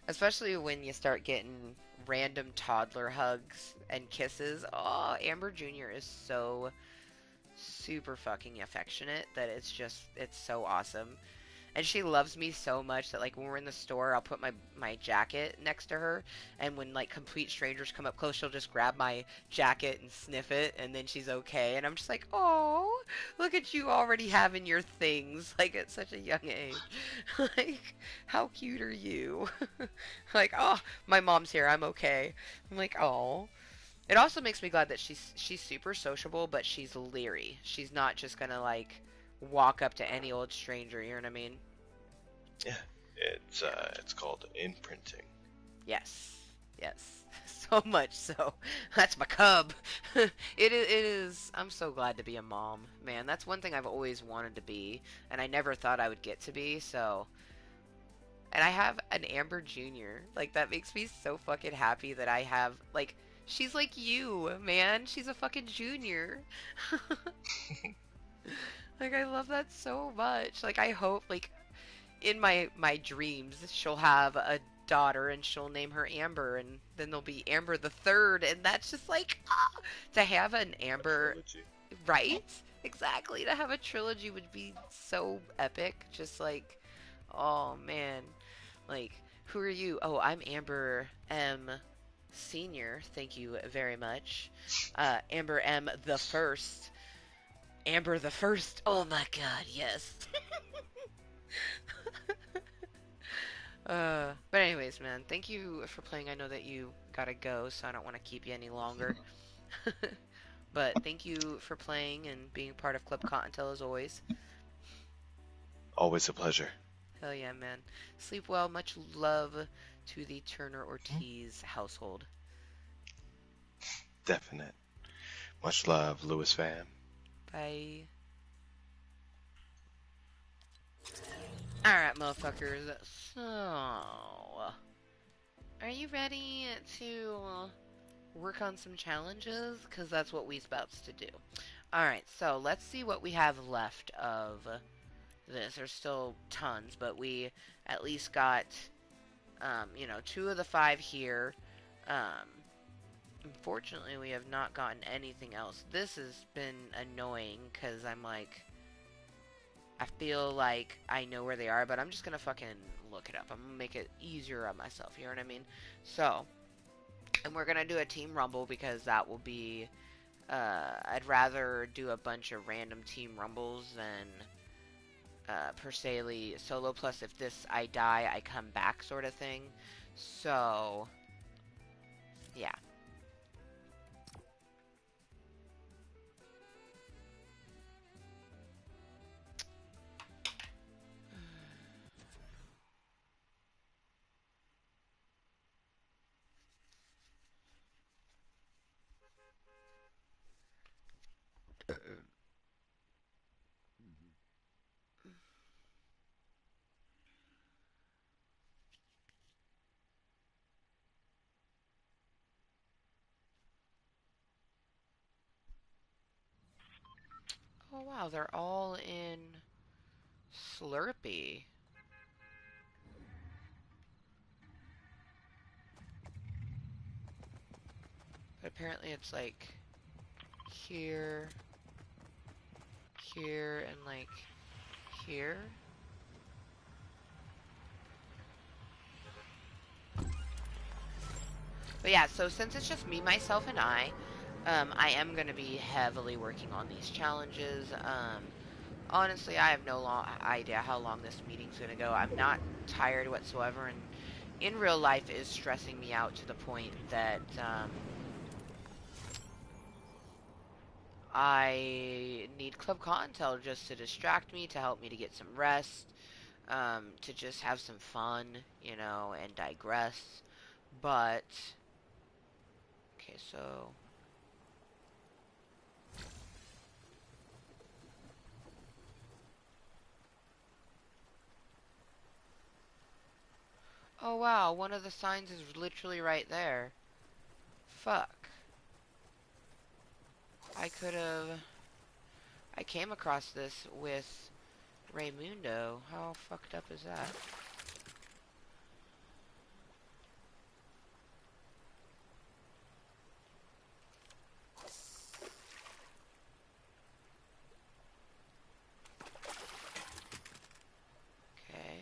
S1: Especially when you start getting random toddler hugs and kisses. Oh, Amber Jr. is so super fucking affectionate that it's so awesome. And she loves me so much that, like, when we're in the store, I'll put my jacket next to her, and when, like, complete strangers come up close, she'll just grab my jacket and sniff it, and then she's okay. And I'm just like, oh, look at you already having your things, like, at such a young age. Like, how cute are you? Like, oh, my mom's here, I'm okay. I'm like, oh. It also makes me glad that she's super sociable, but she's leery. She's not just gonna, like, walk up to any old stranger, you know what I mean?
S2: Yeah. It's called imprinting.
S1: Yes. Yes. So much so. That's my cub. It is. I'm so glad to be a mom. Man, that's one thing I've always wanted to be, and I never thought I would get to be, so. And I have an Amber Jr. Like, that makes me so fucking happy that I have, like, she's like you, man. She's a fucking junior. Like, I love that so much. Like, I hope, like, in my dreams, she'll have a daughter and she'll name her Amber, and then there'll be Amber the Third, and that's just like, ah, to have an Amber, right? Exactly. To have a trilogy would be so epic. Just like, oh man. Like, who are you? Oh, I'm Amber M. Senior. Thank you very much. Amber M. the First. Amber the First. Oh my God, yes. But anyways, man, thank you for playing. I know that you gotta go, so I don't want to keep you any longer. But thank you for playing and being part of Club Cottontail as always.
S2: Always a pleasure.
S1: Hell yeah, man. Sleep well. Much love to the Turner Ortiz household.
S2: Definite. Much love, Lewis fam.
S1: Bye. Alright, motherfuckers. So, are you ready to work on some challenges? Because that's what we spouts to do. Alright, so let's see what we have left of this. There's still tons, but we at least got, you know, 2 of the 5 here. Um, Unfortunately, we have not gotten anything else. This has been annoying because I'm like, I feel like I know where they are, but I'm just gonna fucking look it up. I'm gonna make it easier on myself, you know what I mean? So, and we're gonna do a team rumble because that will be, I'd rather do a bunch of random team rumbles than, per se, solo, plus if this, I die, I come back sort of thing. So, yeah. Oh wow, they're all in Slurpee. But apparently it's like here, here, and like here. But yeah, so since it's just me, myself, and I am going to be heavily working on these challenges. Honestly, I have no idea how long this meeting's going to go. I'm not tired whatsoever, and in real life is stressing me out to the point that I need Club Cottontail just to distract me, to help me to get some rest, to just have some fun, you know, and digress. But, okay, so... Oh wow, one of the signs is literally right there. Fuck. I could have... I came across this with Raymundo. How fucked up is that? Okay.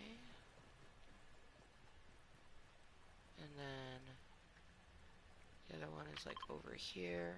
S1: And then the other one is like over here.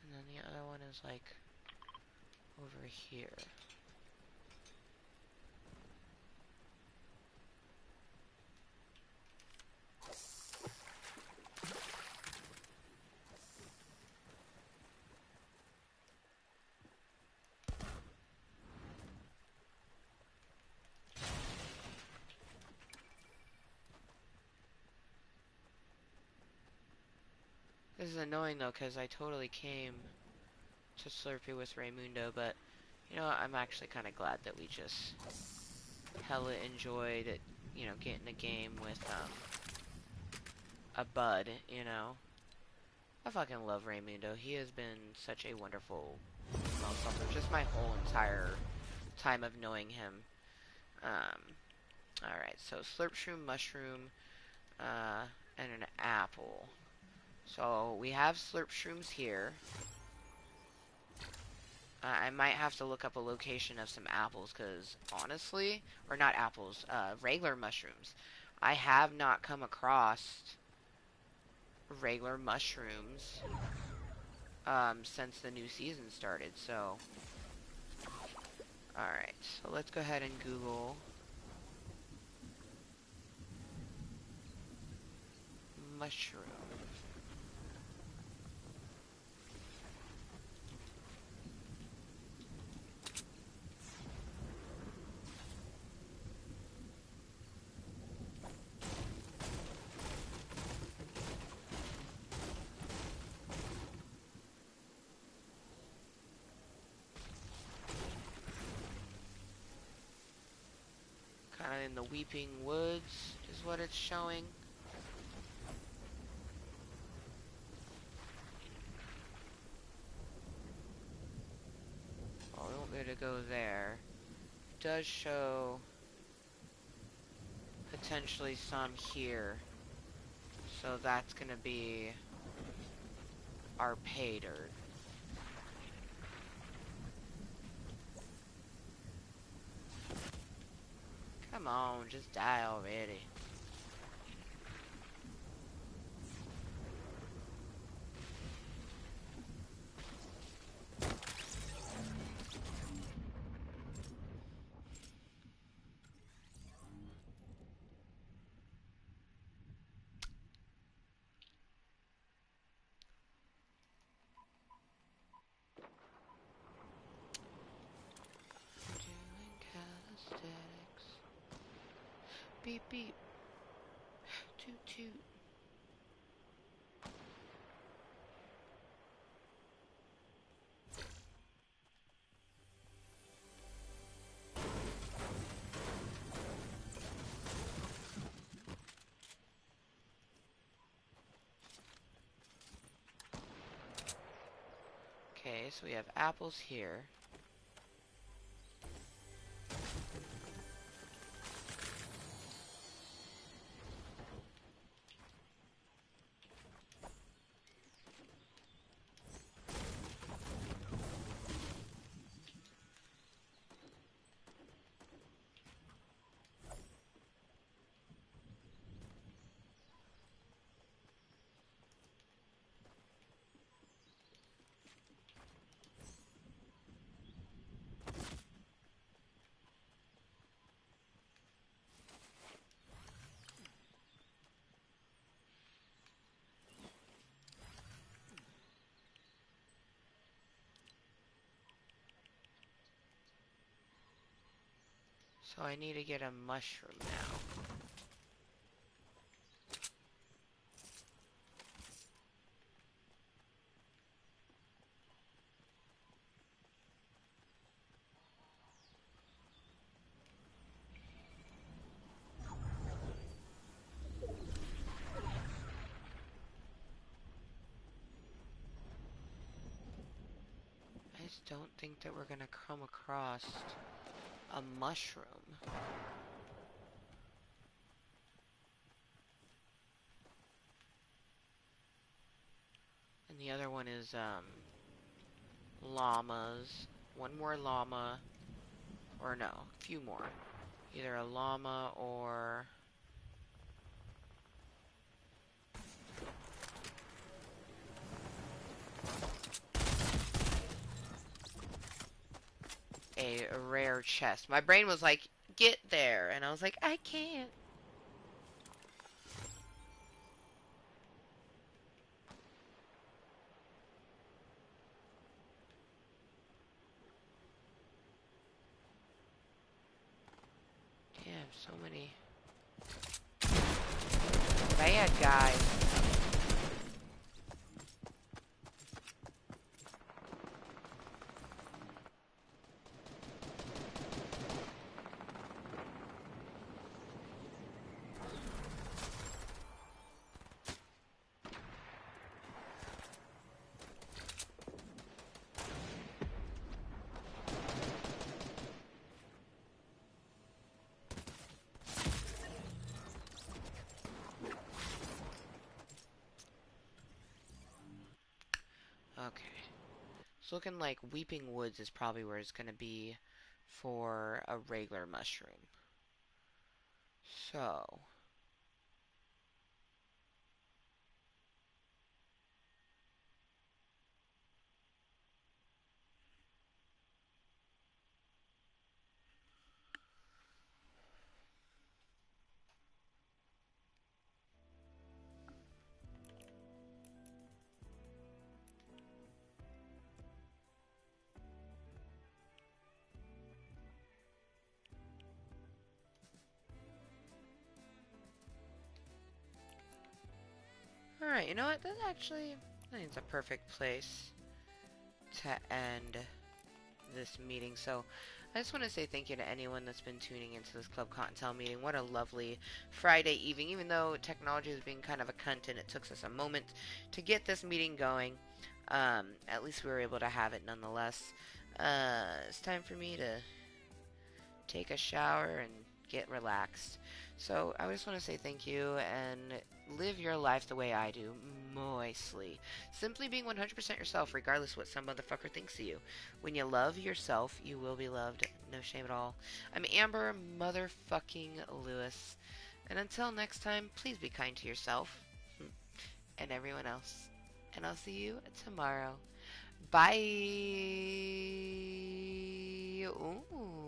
S1: And then the other one is like over here. This is annoying though, because I totally came to Slurpee with Raymundo, but you know what? I'm actually kind of glad that we just hella enjoyed, getting a game with, a bud, you know. I fucking love Raymundo. He has been such a wonderful motherfucker. Just my whole entire time of knowing him. Alright, so slurp shroom, mushroom, and an apple. So we have slurp shrooms here. I might have to look up a location of some apples, because honestly, or not apples, regular mushrooms. I have not come across regular mushrooms since the new season started, so. Alright, so let's go ahead and Google mushroom. Kind of in the Weeping Woods is what it's showing. Oh, we won't be able to go there. It does show potentially some here. So that's gonna be our pay dirt. Come on, just die already. Doing calisthenics. Beep beep. Toot toot. Okay, so we have apples here. So I need to get a mushroom now. I just don't think that we're gonna come across a mushroom. And the other one is, llamas. One more llama. Or no, a few more. Either a llama or a rare chest. My brain was like, get there. And I was like, I can't. Damn, so many bad guys. Okay. It's looking like Weeping Woods is probably where it's going to be for a regular mushroom. So, alright, you know what? I think it's a perfect place to end this meeting. So, I just want to say thank you to anyone that's been tuning into this Club Kottontale meeting. What a lovely Friday evening, even though technology is being kind of a cunt and it took us a moment to get this meeting going. At least we were able to have it nonetheless. It's time for me to take a shower and get relaxed. So I just want to say thank you and live your life the way I do, moistly. Simply being 100% yourself, regardless what some motherfucker thinks of you. When you love yourself, you will be loved. No shame at all. I'm Amber motherfucking Lewis. And until next time, please be kind to yourself and everyone else. And I'll see you tomorrow. Bye. Ooh.